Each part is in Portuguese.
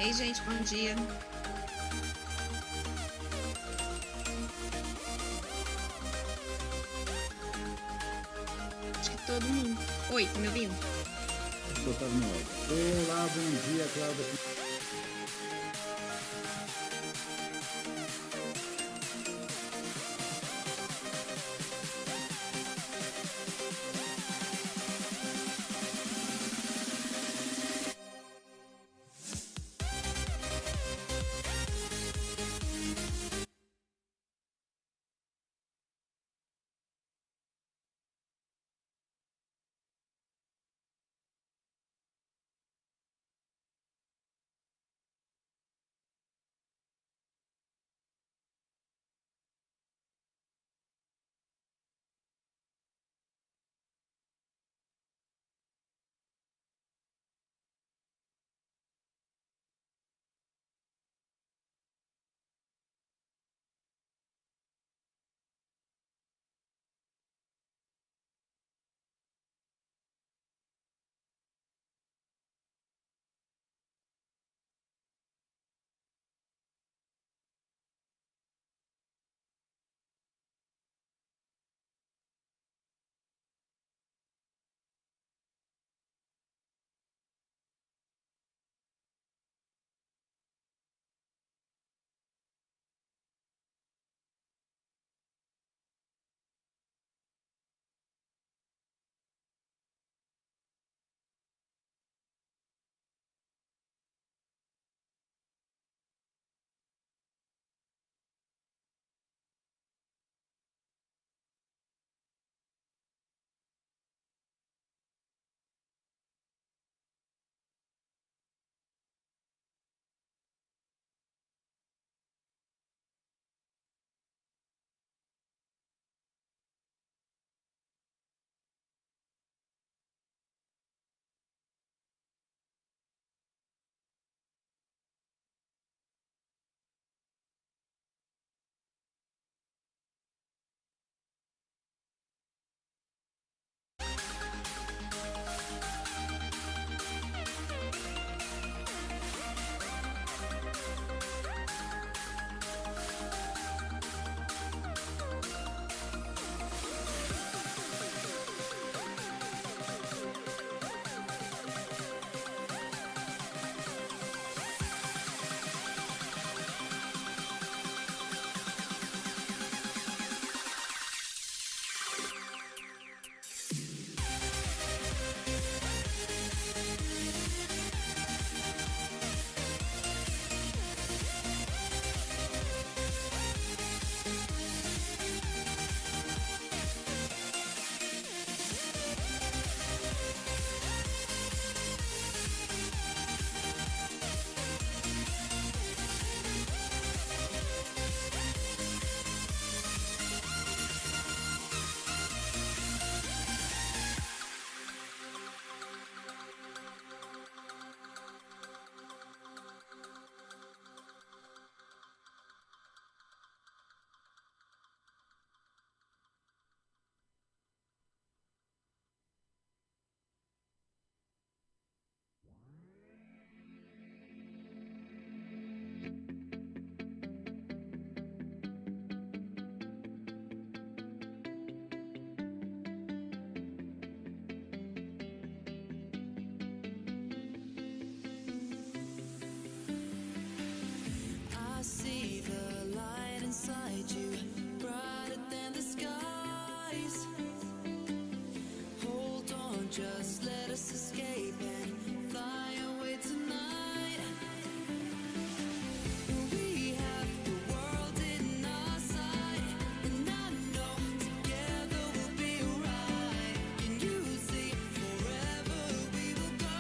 Ei, gente, bom dia. Acho que todo mundo. Oi, tá me ouvindo? Estou tá no áudio. Olá, bom dia, Cláudia. See the light inside you, brighter than the skies. Hold on, just let us escape and fly away tonight. We have the world in our sight, and I know together we'll be alright. Can you see forever we will go?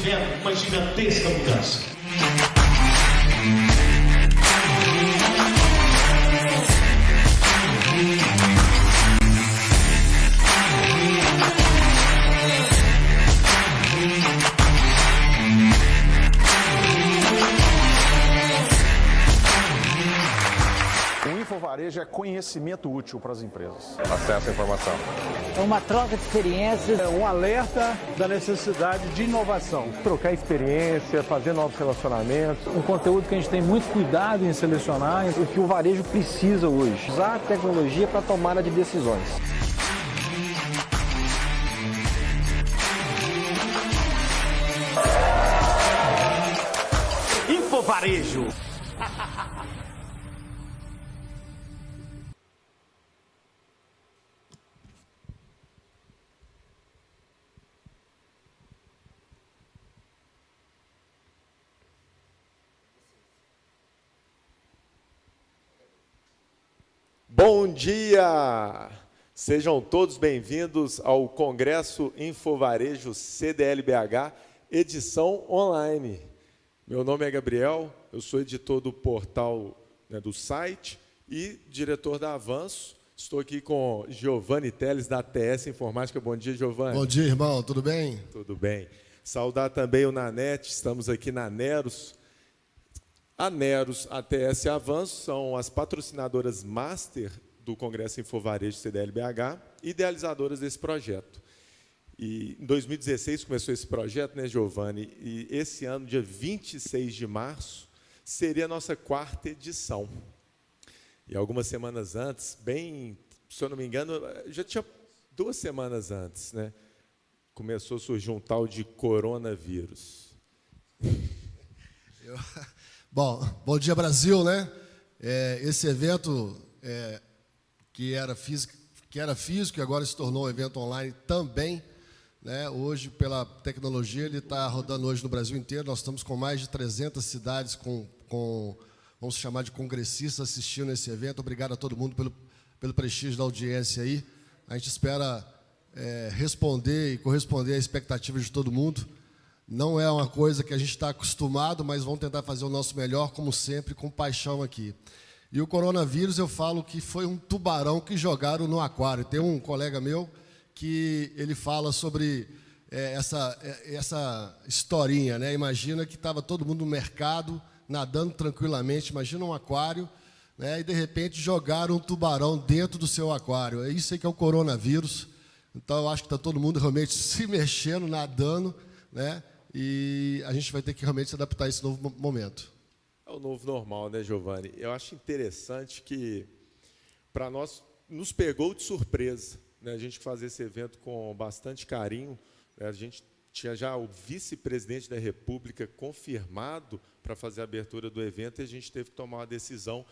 vendo uma gigantesca mudança. O Infovarejo é conhecimento útil para as empresas. Acesso à informação. É uma troca de experiências. É um alerta da necessidade de inovação. Trocar experiência, fazer novos relacionamentos. Um conteúdo que a gente tem muito cuidado em selecionar. O que o varejo precisa hoje. Usar a tecnologia para tomada de decisões. Infovarejo. Bom dia! Sejam todos bem-vindos ao Congresso Infovarejo CDL-BH, edição online. Meu nome é Gabriel, eu sou editor do portal, do site e diretor da Avanço. Estou aqui com Giovanni Teles, da ATS Informática. Bom dia, Giovanni. Bom dia, irmão. Tudo bem? Tudo bem. Saudar também o Nanete, estamos aqui na Neros. A Neros, ATS e Avanço são as patrocinadoras master do Congresso Infovarejo CDL-BH, idealizadoras desse projeto. E em 2016 começou esse projeto, né, Giovanni? E esse ano, dia 26 de março, seria a nossa 4ª edição. E algumas semanas antes, se eu não me engano, já tinha 2 semanas antes, né? Começou a surgir um tal de coronavírus. Bom dia, Brasil, né? Esse evento que era físico e agora se tornou um evento online também, né? Hoje, pela tecnologia, ele está rodando hoje no Brasil inteiro. Nós estamos com mais de 300 cidades vamos chamar de congressistas assistindo esse evento. Obrigado a todo mundo pelo prestígio da audiência aí. A gente espera responder e corresponder à expectativa de todo mundo. Não é uma coisa que a gente está acostumado, mas vamos tentar fazer o nosso melhor, como sempre, com paixão aqui. E o coronavírus, eu falo que foi um tubarão que jogaram no aquário. Tem um colega meu que ele fala sobre essa historinha, né? Imagina que estava todo mundo no mercado, nadando tranquilamente, imagina um aquário, né? E de repente jogaram um tubarão dentro do seu aquário. É isso aí que é o coronavírus. Então eu acho que está todo mundo realmente se mexendo, nadando, né? E a gente vai ter que realmente se adaptar a esse novo momento. É o novo normal, né, Giovanni? Eu acho interessante que, para nós, nos pegou de surpresa, né? A gente fazer esse evento com bastante carinho, né? A gente tinha já o vice-presidente da República confirmado para fazer a abertura do evento e a gente teve que tomar uma decisão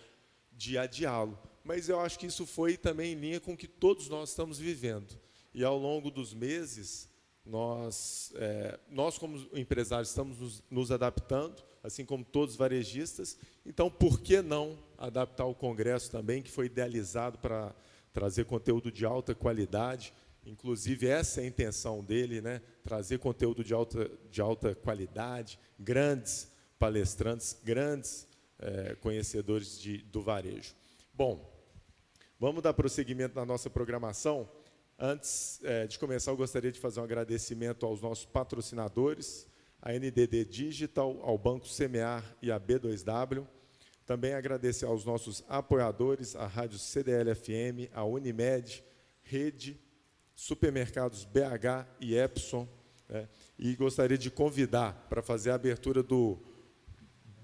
de adiá-lo. Mas eu acho que isso foi também em linha com o que todos nós estamos vivendo. E, ao longo dos meses, nós como empresários, estamos nos adaptando, assim como todos os varejistas. Então, por que não adaptar o Congresso também, que foi idealizado para trazer conteúdo de alta qualidade? Inclusive, essa é a intenção dele, né? Trazer conteúdo de alta qualidade, grandes palestrantes, grandes conhecedores do varejo. Bom, vamos dar prosseguimento na nossa programação. Antes de começar, eu gostaria de fazer um agradecimento aos nossos patrocinadores, a NDD Digital, ao Banco Semear e a B2W. Também agradecer aos nossos apoiadores, a Rádio CDL-FM, a Unimed, Rede, Supermercados BH e Epson. Né? E gostaria de convidar para fazer a abertura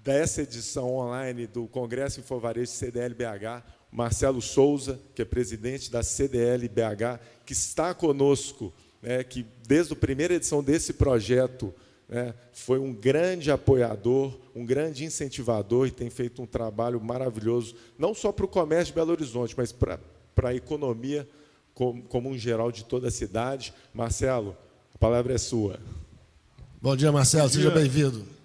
dessa edição online do Congresso Infovarejo CDL-BH, Marcelo Souza, que é presidente da CDL-BH, que está conosco, né, que desde a primeira edição desse projeto, né, foi um grande apoiador, um grande incentivador e tem feito um trabalho maravilhoso, não só para o comércio de Belo Horizonte, mas para a economia como um geral de toda a cidade. Marcelo, a palavra é sua. Bom dia, Marcelo, seja bem-vindo.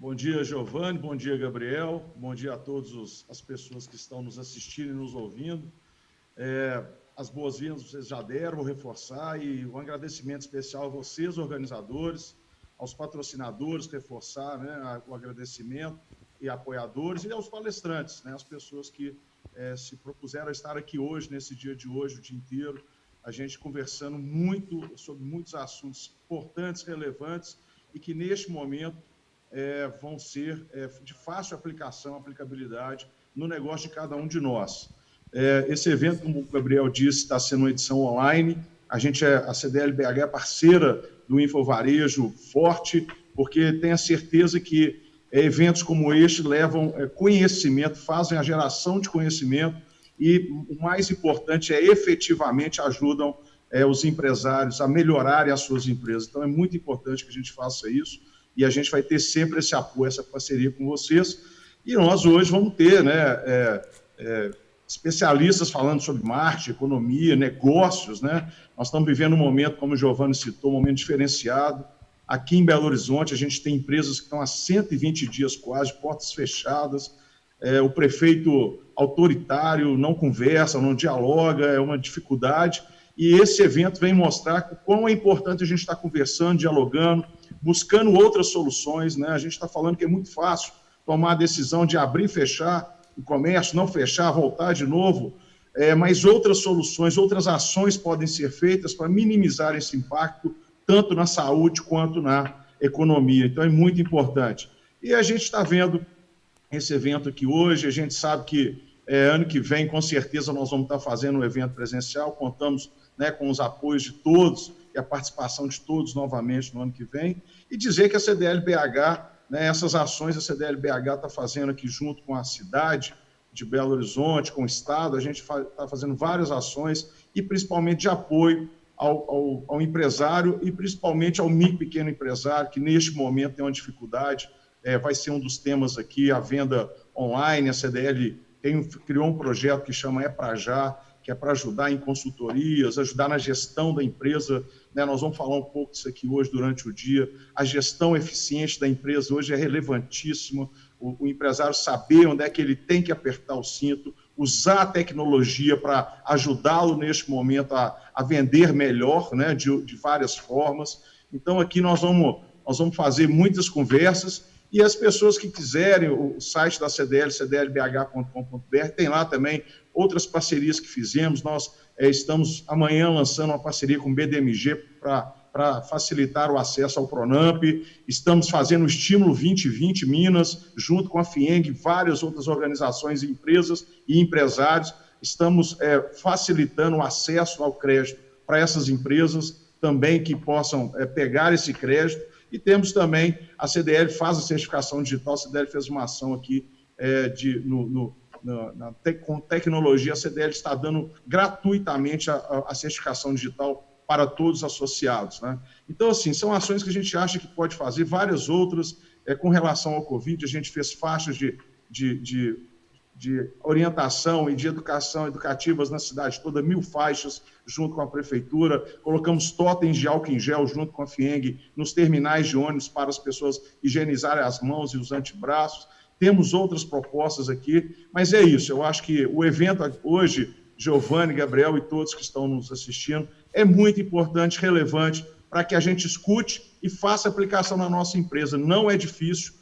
Bom dia, Giovanni, bom dia, Gabriel, bom dia a todas as pessoas que estão nos assistindo e nos ouvindo. As boas-vindas vocês já deram, vou reforçar, e um agradecimento especial a vocês, organizadores, aos patrocinadores, reforçar, né, o agradecimento, e apoiadores, e aos palestrantes, né, as pessoas que se propuseram a estar aqui hoje, nesse dia de hoje, o dia inteiro, a gente conversando muito sobre muitos assuntos importantes, relevantes, e que neste momento vão ser de fácil aplicação, aplicabilidade no negócio de cada um de nós. Esse evento, como o Gabriel disse, está sendo uma edição online. A CDL-BH é parceira do Infovarejo forte, porque tem a certeza que eventos como este levam conhecimento, fazem a geração de conhecimento e, o mais importante, efetivamente ajudam os empresários a melhorarem as suas empresas. Então, é muito importante que a gente faça isso e a gente vai ter sempre esse apoio, essa parceria com vocês. E nós hoje vamos ter, né, especialistas falando sobre marketing, economia, negócios, né? Nós estamos vivendo um momento, como o Giovanni citou, um momento diferenciado. Aqui em Belo Horizonte, a gente tem empresas que estão há 120 dias quase, portas fechadas, o prefeito autoritário não conversa, não dialoga, é uma dificuldade, e esse evento vem mostrar quão é importante a gente estar conversando, dialogando, buscando outras soluções, né? A gente está falando que é muito fácil tomar a decisão de abrir e fechar o comércio, não fechar, voltar de novo, mas outras soluções, outras ações podem ser feitas para minimizar esse impacto, tanto na saúde quanto na economia. Então, é muito importante. E a gente está vendo esse evento aqui hoje, a gente sabe que ano que vem, com certeza, nós vamos estar fazendo um evento presencial, contamos, né, com os apoios de todos e a participação de todos novamente no ano que vem, e dizer que a CDL-BH, né, essas ações a CDL-BH está fazendo aqui junto com a cidade de Belo Horizonte, com o Estado, a gente está fazendo várias ações, e principalmente de apoio ao empresário e principalmente ao micro e pequeno empresário, que neste momento tem uma dificuldade, vai ser um dos temas aqui, a venda online. A CDL criou um projeto que chama É Pra Já, que é para ajudar em consultorias, ajudar na gestão da empresa, né? Nós vamos falar um pouco disso aqui hoje durante o dia. A gestão eficiente da empresa hoje é relevantíssima, o empresário saber onde é que ele tem que apertar o cinto, usar a tecnologia para ajudá-lo neste momento a vender melhor, né, de várias formas. Então, aqui nós vamos fazer muitas conversas, e as pessoas que quiserem, o site da CDL, cdlbh.com.br, tem lá também outras parcerias que fizemos. Nós estamos amanhã lançando uma parceria com o BDMG para facilitar o acesso ao Pronamp. Estamos fazendo o Estímulo 2020 Minas, junto com a FIENG, várias outras organizações, empresas e empresários. Estamos facilitando o acesso ao crédito para essas empresas também que possam pegar esse crédito. E temos também, a CDL faz a certificação digital, a CDL fez uma ação aqui com tecnologia, a CDL está dando gratuitamente a certificação digital para todos os associados, né? Então, assim, são ações que a gente acha que pode fazer, várias outras. Com relação ao Covid, a gente fez faixas de orientação e de educação educativas na cidade toda, 1000 faixas junto com a prefeitura, colocamos totens de álcool em gel junto com a FIENG nos terminais de ônibus para as pessoas higienizarem as mãos e os antebraços. Temos outras propostas aqui, mas é isso, eu acho que o evento hoje, Giovanni, Gabriel e todos que estão nos assistindo, é muito importante, relevante, para que a gente escute e faça aplicação na nossa empresa. Não é difícil,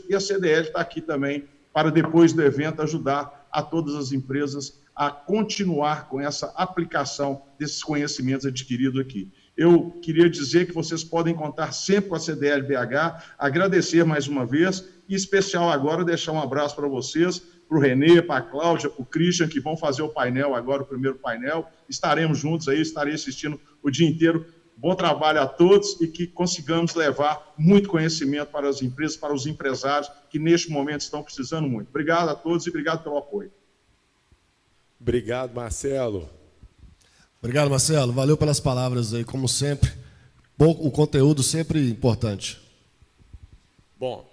e a CDL está aqui também para, depois do evento, ajudar a todas as empresas a continuar com essa aplicação desses conhecimentos adquiridos aqui. Eu queria dizer que vocês podem contar sempre com a CDL-BH, agradecer mais uma vez, e, em especial agora, deixar um abraço para vocês, para o Renê, para a Cláudia, para o Christian, que vão fazer o painel agora, o primeiro painel. Estaremos juntos aí, estarei assistindo o dia inteiro. Bom trabalho a todos e que consigamos levar muito conhecimento para as empresas, para os empresários que neste momento estão precisando muito. Obrigado a todos e obrigado pelo apoio. Obrigado, Marcelo. Obrigado, Marcelo. Valeu pelas palavras aí, como sempre. O conteúdo sempre importante. Bom,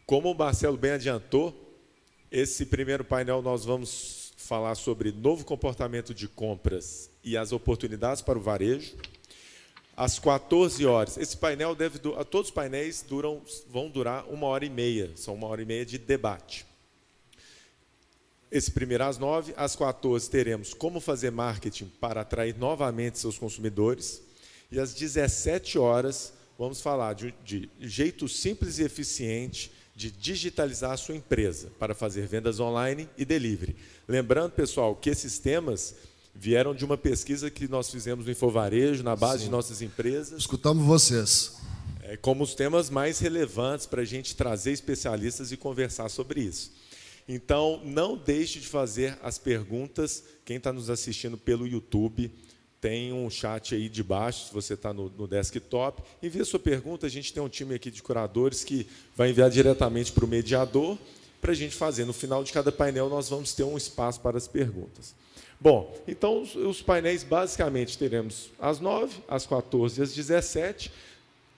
como o Marcelo bem adiantou, esse primeiro painel nós vamos falar sobre novo comportamento de compras e as oportunidades para o varejo. Às 14 horas, esse painel todos os painéis vão durar 1h30, são 1h30 de debate. Esse primeiro às 9, às 14 teremos como fazer marketing para atrair novamente seus consumidores, e às 17 horas vamos falar de jeito simples e eficiente de digitalizar a sua empresa para fazer vendas online e delivery. Lembrando, pessoal, que esses temas vieram de uma pesquisa que nós fizemos no Infovarejo, na base de nossas empresas. Escutamos vocês. Como os temas mais relevantes para a gente trazer especialistas e conversar sobre isso. Então, não deixe de fazer as perguntas. Quem está nos assistindo pelo YouTube, tem um chat aí de baixo, se você está no desktop. Envie a sua pergunta, a gente tem um time aqui de curadores que vai enviar diretamente para o mediador, para a gente fazer. No final de cada painel, nós vamos ter um espaço para as perguntas. Bom, então, os painéis, basicamente, teremos às 9, às 14 e às 17.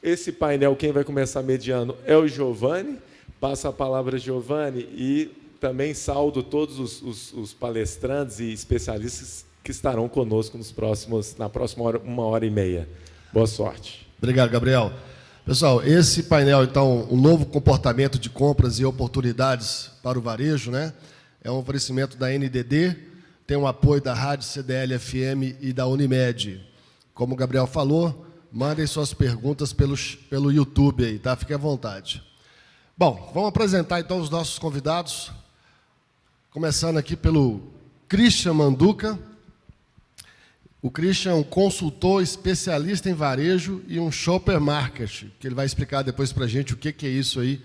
Esse painel, quem vai começar mediando é o Giovanni. Passo a palavra a Giovanni e também saúdo todos os palestrantes e especialistas que estarão conosco na próxima hora, 1h30. Boa sorte. Obrigado, Gabriel. Pessoal, esse painel, então, um novo comportamento de compras e oportunidades para o varejo, né? É um oferecimento da NDD, tem um apoio da Rádio CDL-FM e da Unimed. Como o Gabriel falou, mandem suas perguntas pelo YouTube aí, tá? Fique à vontade. Bom, vamos apresentar então os nossos convidados, começando aqui pelo Christian Manduca. O Christian é um consultor especialista em varejo e um shopper market, que ele vai explicar depois para a gente o que é isso aí,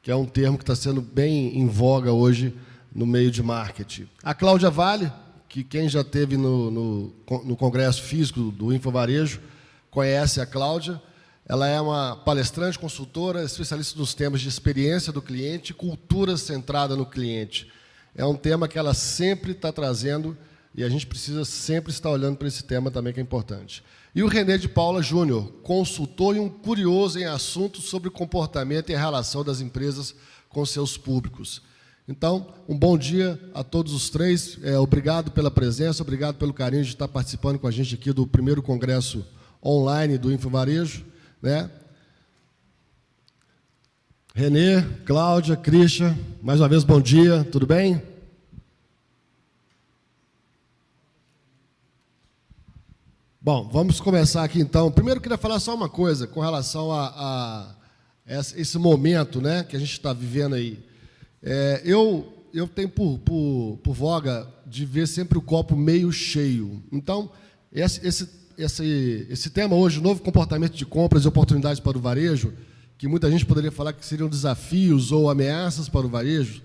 que é um termo que está sendo bem em voga hoje no meio de marketing. A Cláudia Vale, que quem já esteve no congresso físico do Infovarejo, conhece a Cláudia. Ela é uma palestrante, consultora, especialista nos temas de experiência do cliente e cultura centrada no cliente. É um tema que ela sempre está trazendo e a gente precisa sempre estar olhando para esse tema também, que é importante. E o René de Paula Júnior, consultor e um curioso em assuntos sobre o comportamento e a relação das empresas com seus públicos. Então, um bom dia a todos os três. Obrigado pela presença, obrigado pelo carinho de estar participando com a gente aqui do primeiro congresso online do Infovarejo, né? Renê, Cláudia, Christian, mais uma vez, bom dia, tudo bem? Bom, vamos começar aqui então. Primeiro, eu queria falar só uma coisa com relação a esse momento, né, que a gente está vivendo aí. Eu tenho por voga de ver sempre o copo meio cheio. Então, esse tema hoje, o novo comportamento de compras e oportunidades para o varejo, que muita gente poderia falar que seriam desafios ou ameaças para o varejo,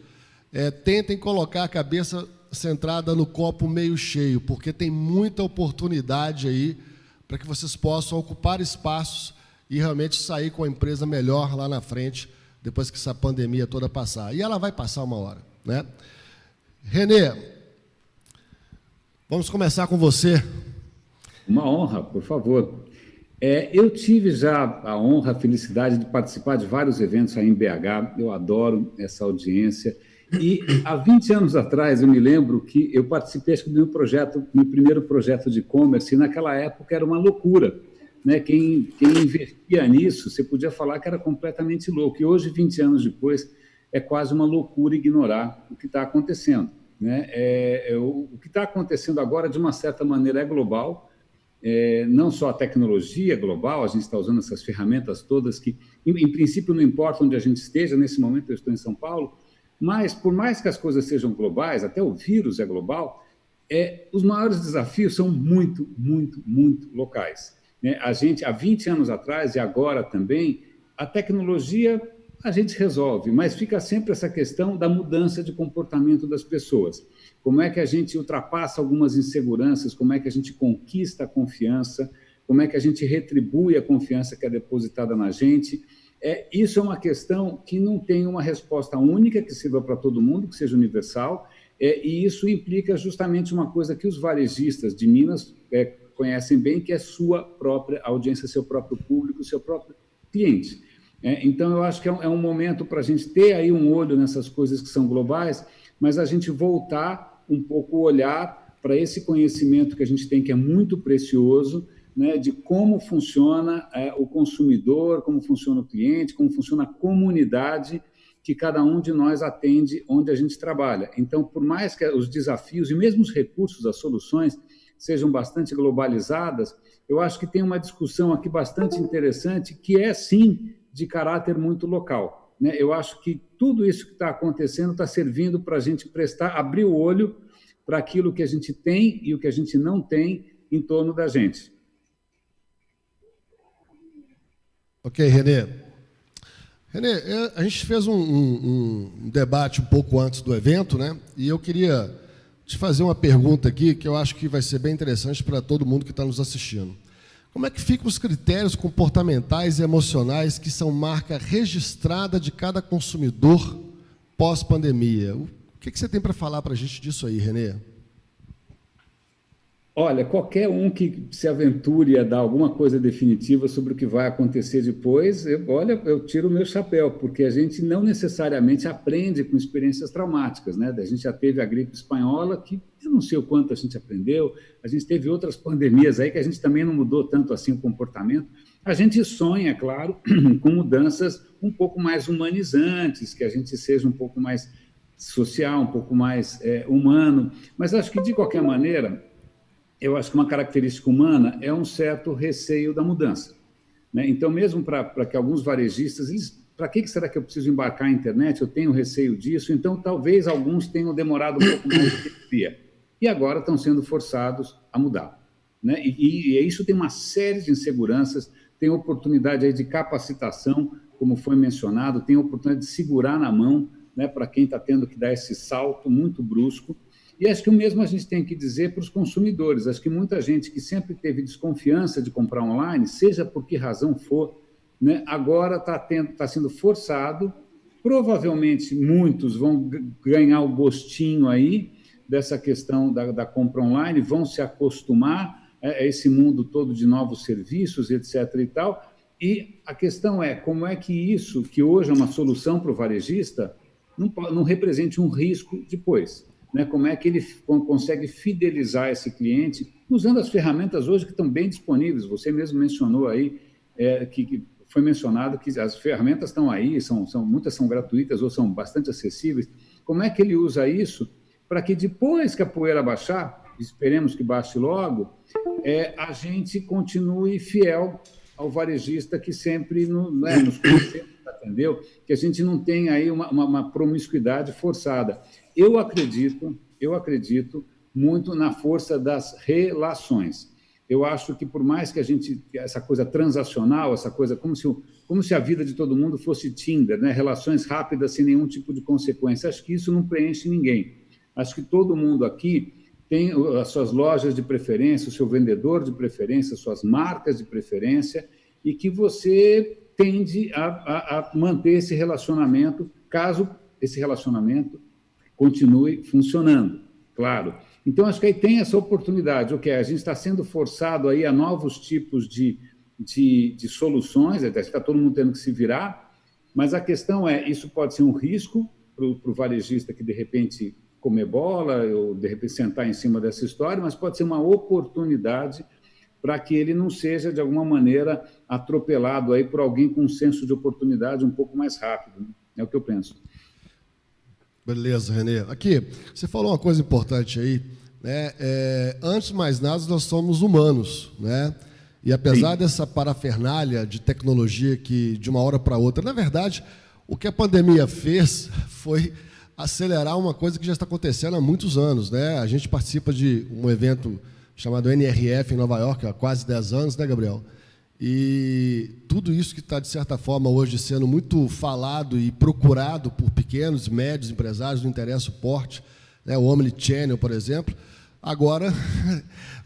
tentem colocar a cabeça centrada no copo meio cheio, porque tem muita oportunidade aí para que vocês possam ocupar espaços e realmente sair com a empresa melhor lá na frente, depois que essa pandemia toda passar. E ela vai passar uma hora, né? Renê, vamos começar com você. Uma honra, por favor. Eu tive já a honra, a felicidade de participar de vários eventos aí em BH, eu adoro essa audiência, e há 20 anos atrás eu me lembro que eu participei acho que do meu primeiro projeto de e-commerce, e naquela época era uma loucura, né? Quem investia nisso, você podia falar que era completamente louco, e hoje, 20 anos depois, é quase uma loucura ignorar o que está acontecendo, né? O que está acontecendo agora, de uma certa maneira, é global. Não só a tecnologia global, a gente está usando essas ferramentas todas que, em princípio, não importa onde a gente esteja, nesse momento eu estou em São Paulo, mas, por mais que as coisas sejam globais, até o vírus é global, os maiores desafios são muito, muito, muito locais, né? A gente, há 20 anos atrás e agora também, a tecnologia a gente resolve, mas fica sempre essa questão da mudança de comportamento das pessoas. Como é que a gente ultrapassa algumas inseguranças, como é que a gente conquista a confiança, como é que a gente retribui a confiança que é depositada na gente. Isso é uma questão que não tem uma resposta única, que sirva para todo mundo, que seja universal, e isso implica justamente uma coisa que os varejistas de Minas conhecem bem, que é sua própria audiência, seu próprio público, seu próprio cliente. Então, eu acho que é um momento para a gente ter aí um olho nessas coisas que são globais, mas a gente voltar um pouco o olhar para esse conhecimento que a gente tem, que é muito precioso, né, de como funciona o consumidor, como funciona o cliente, como funciona a comunidade que cada um de nós atende onde a gente trabalha. Então, por mais que os desafios e mesmo os recursos, as soluções, sejam bastante globalizadas, eu acho que tem uma discussão aqui bastante interessante, que é, sim, de caráter muito local, né? Eu acho que tudo isso que está acontecendo está servindo para a gente abrir o olho para aquilo que a gente tem e o que a gente não tem em torno da gente. Ok, Renê. Renê, a gente fez um debate um pouco antes do evento, né? E eu queria te fazer uma pergunta aqui que eu acho que vai ser bem interessante para todo mundo que está nos assistindo. Como é que ficam os critérios comportamentais e emocionais que são marca registrada de cada consumidor pós-pandemia? O que você tem para falar para a gente disso aí, Renê? Olha, qualquer um que se aventure a dar alguma coisa definitiva sobre o que vai acontecer depois, eu tiro o meu chapéu, porque a gente não necessariamente aprende com experiências traumáticas, né? A gente já teve a gripe espanhola, que eu não sei o quanto a gente aprendeu, a gente teve outras pandemias aí que a gente também não mudou tanto assim o comportamento. A gente sonha, claro, com mudanças um pouco mais humanizantes, que a gente seja um pouco mais social, um pouco mais humano, mas acho que, de qualquer maneira, eu acho que uma característica humana é um certo receio da mudança, né? Então, mesmo para que alguns varejistas, para que será que eu preciso embarcar a internet? Eu tenho receio disso, então talvez alguns tenham demorado um pouco mais do que devia. E agora estão sendo forçados a mudar, né? E isso tem uma série de inseguranças, tem oportunidade aí de capacitação, como foi mencionado, tem oportunidade de segurar na mão, né, para quem está tendo que dar esse salto muito brusco. E acho que o mesmo a gente tem que dizer para os consumidores. Acho que muita gente que sempre teve desconfiança de comprar online, seja por que razão for, né, agora está sendo forçado. Provavelmente muitos vão ganhar o gostinho aí dessa questão da compra online, vão se acostumar a esse mundo todo de novos serviços, etc. e tal. E a questão é como é que isso, que hoje é uma solução para o varejista, não represente um risco depois. Né, como é que ele consegue fidelizar esse cliente usando as ferramentas hoje que estão bem disponíveis. Você mesmo mencionou aí, que foi mencionado que as ferramentas estão aí, muitas são gratuitas ou são bastante acessíveis. Como é que ele usa isso para que depois que a poeira baixar, esperemos que baixe logo, a gente continue fiel ao varejista que sempre nos atendeu, que a gente não tenha aí uma promiscuidade forçada. Eu acredito muito na força das relações. Eu acho que, por mais que a gente, essa coisa transacional, essa coisa como se a vida de todo mundo fosse Tinder, né? Relações rápidas sem nenhum tipo de consequência, acho que isso não preenche ninguém. Acho que todo mundo aqui tem as suas lojas de preferência, o seu vendedor de preferência, suas marcas de preferência, e que você tende a manter esse relacionamento, caso esse relacionamento continue funcionando, claro. Então, acho que aí tem essa oportunidade, a gente está sendo forçado aí a novos tipos de soluções, até está todo mundo tendo que se virar, mas a questão isso pode ser um risco para o varejista que, de repente, comer bola, ou, de repente, sentar em cima dessa história, mas pode ser uma oportunidade para que ele não seja, de alguma maneira, atropelado aí por alguém com um senso de oportunidade um pouco mais rápido, né? É o que eu penso. Beleza, Renê. Aqui, você falou uma coisa importante aí, né? Antes de mais nada, nós somos humanos, né? E apesar Sim. dessa parafernália de tecnologia que, de uma hora para outra, na verdade, o que a pandemia fez foi acelerar uma coisa que já está acontecendo há muitos anos, né? A gente participa de um evento chamado NRF em Nova York há quase 10 anos, né, Gabriel? E tudo isso que está, de certa forma, hoje sendo muito falado e procurado por pequenos e médios empresários, não interessa o porte, né, o Omnichannel, por exemplo, agora,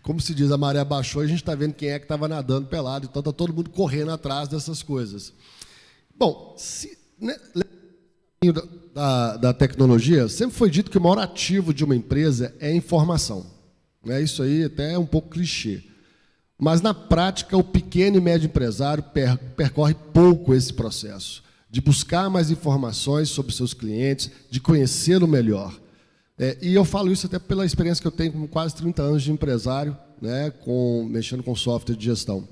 como se diz, a maré baixou e a gente está vendo quem é que estava nadando pelado, então está todo mundo correndo atrás dessas coisas. Bom, da tecnologia, sempre foi dito que o maior ativo de uma empresa é a informação. Né? Isso aí até é um pouco clichê. Mas, na prática, o pequeno e médio empresário percorre pouco esse processo, de buscar mais informações sobre seus clientes, de conhecê-lo melhor. E eu falo isso até pela experiência que eu tenho com quase 30 anos de empresário, né, mexendo com software de gestão.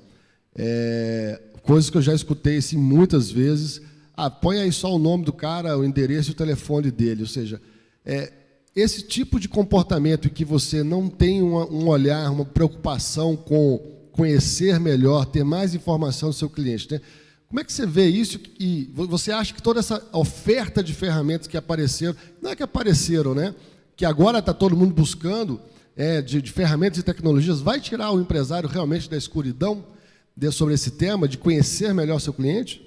Coisas que eu já escutei assim, muitas vezes. Põe aí só o nome do cara, o endereço e o telefone dele. Ou seja, esse tipo de comportamento em que você não tem um olhar, uma preocupação com conhecer melhor, ter mais informação do seu cliente, né? Como é que você vê isso? E você acha que toda essa oferta de ferramentas que apareceram, não é que apareceram, né? Que agora está todo mundo buscando de ferramentas e tecnologias, vai tirar o empresário realmente da escuridão sobre esse tema, de conhecer melhor seu cliente?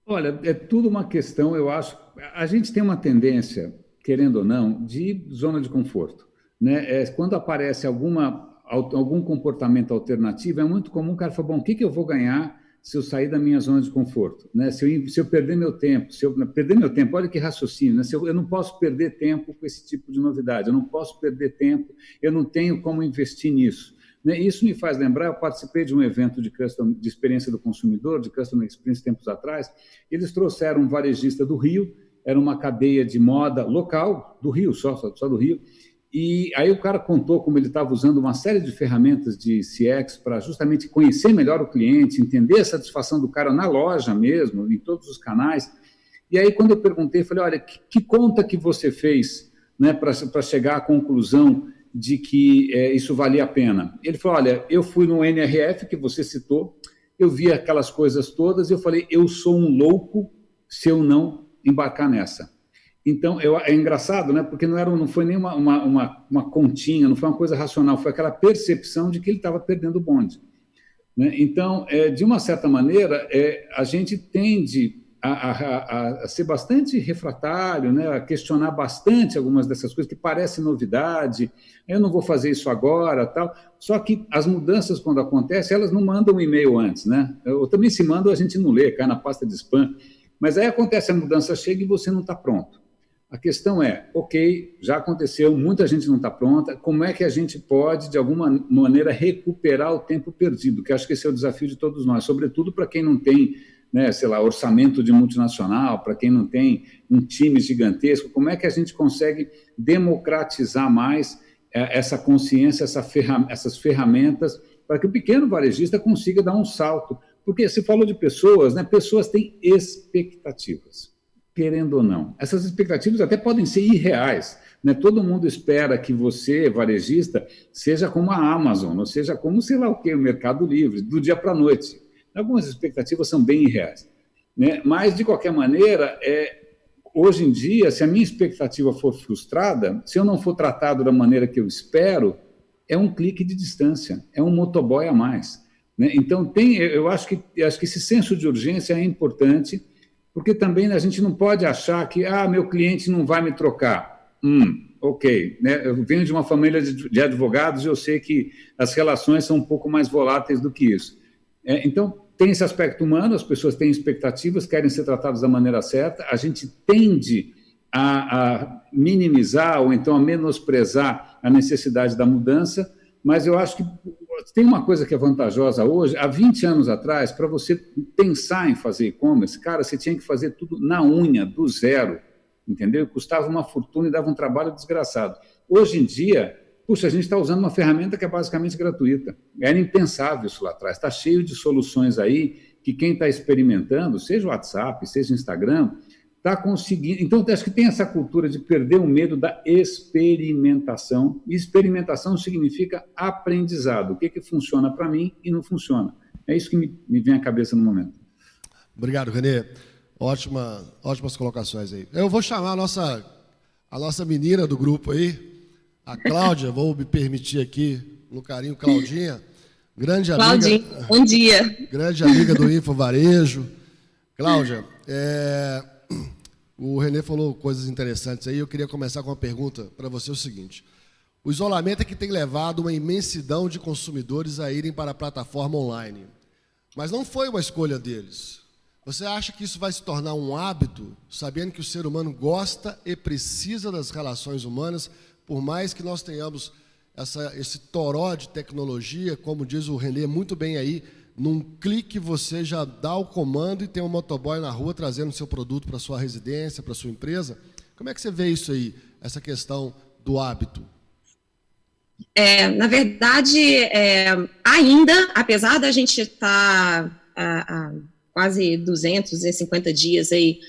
Olha, é tudo uma questão, eu acho. A gente tem uma tendência, querendo ou não, de zona de conforto, né? Quando aparece algum comportamento alternativo, é muito comum o cara falar, bom, o que eu vou ganhar se eu sair da minha zona de conforto, né? Se eu perder meu tempo, olha que raciocínio, né? Eu não posso perder tempo com esse tipo de novidade, eu não posso perder tempo, eu não tenho como investir nisso, né? Isso me faz lembrar, eu participei de um evento de experiência do consumidor, de Customer Experience, tempos atrás, eles trouxeram um varejista do Rio, era uma cadeia de moda local, do Rio, só do Rio, e aí o cara contou como ele estava usando uma série de ferramentas de CX para justamente conhecer melhor o cliente, entender a satisfação do cara na loja mesmo, em todos os canais. E aí, quando eu perguntei, falei, olha, que conta que você fez, né, para chegar à conclusão de que isso valia a pena? Ele falou, olha, eu fui no NRF, que você citou, eu vi aquelas coisas todas, e eu falei, eu sou um louco se eu não embarcar nessa. Então, é engraçado, né? Porque não foi nem uma continha, não foi uma coisa racional, foi aquela percepção de que ele estava perdendo o bonde, né? Então, de uma certa maneira, a gente tende a ser bastante refratário, né? A questionar bastante algumas dessas coisas que parecem novidade, eu não vou fazer isso agora, tal. Só que as mudanças, quando acontecem, elas não mandam um e-mail antes, né? Ou também se mandam, a gente não lê, cai na pasta de spam. Mas aí acontece, a mudança chega e você não está pronto. A questão é, ok, já aconteceu, muita gente não está pronta, como é que a gente pode, de alguma maneira, recuperar o tempo perdido? Que acho que esse é o desafio de todos nós, sobretudo para quem não tem, né, sei lá, orçamento de multinacional, para quem não tem um time gigantesco, como é que a gente consegue democratizar mais essa consciência, essas ferramentas, para que o pequeno varejista consiga dar um salto? Porque você falou de pessoas, né? Pessoas têm expectativas, querendo ou não. Essas expectativas até podem ser irreais, né? Todo mundo espera que você, varejista, seja como a Amazon, ou seja como, sei lá o quê, o Mercado Livre, do dia para a noite. Algumas expectativas são bem irreais, né? Mas, de qualquer maneira, hoje em dia, se a minha expectativa for frustrada, se eu não for tratado da maneira que eu espero, é um clique de distância, é um motoboy a mais, né? Então, eu acho que esse senso de urgência é importante, porque também a gente não pode achar que meu cliente não vai me trocar. Ok, né? Eu venho de uma família de advogados e eu sei que as relações são um pouco mais voláteis do que isso. Então, tem esse aspecto humano, as pessoas têm expectativas, querem ser tratadas da maneira certa, a gente tende a minimizar ou então a menosprezar a necessidade da mudança, mas eu acho que tem uma coisa que é vantajosa hoje. Há 20 anos atrás, para você pensar em fazer e-commerce, cara, você tinha que fazer tudo na unha, do zero, entendeu? Custava uma fortuna e dava um trabalho desgraçado. Hoje em dia, puxa, a gente está usando uma ferramenta que é basicamente gratuita. Era impensável isso lá atrás. Está cheio de soluções aí que quem está experimentando, seja o WhatsApp, seja o Instagram, está conseguindo. Então, acho que tem essa cultura de perder o medo da experimentação. E experimentação significa aprendizado. O que funciona para mim e não funciona. É isso que me vem à cabeça no momento. Obrigado, Renê. Ótimas colocações aí. Eu vou chamar a nossa menina do grupo aí, a Cláudia. Vou me permitir aqui, no carinho, Claudinha. Grande amiga. Claudinha, bom dia. Grande amiga do Info Varejo. Cláudia, o Renê falou coisas interessantes aí. Eu queria começar com uma pergunta para você, o seguinte. O isolamento é que tem levado uma imensidão de consumidores a irem para a plataforma online. Mas não foi uma escolha deles. Você acha que isso vai se tornar um hábito, sabendo que o ser humano gosta e precisa das relações humanas, por mais que nós tenhamos esse toró de tecnologia, como diz o Renê muito bem aí, num clique você já dá o comando e tem um motoboy na rua trazendo seu produto para sua residência, para sua empresa. Como é que você vê isso aí, essa questão do hábito? Na verdade, ainda, apesar da gente estar há quase 250 dias aí,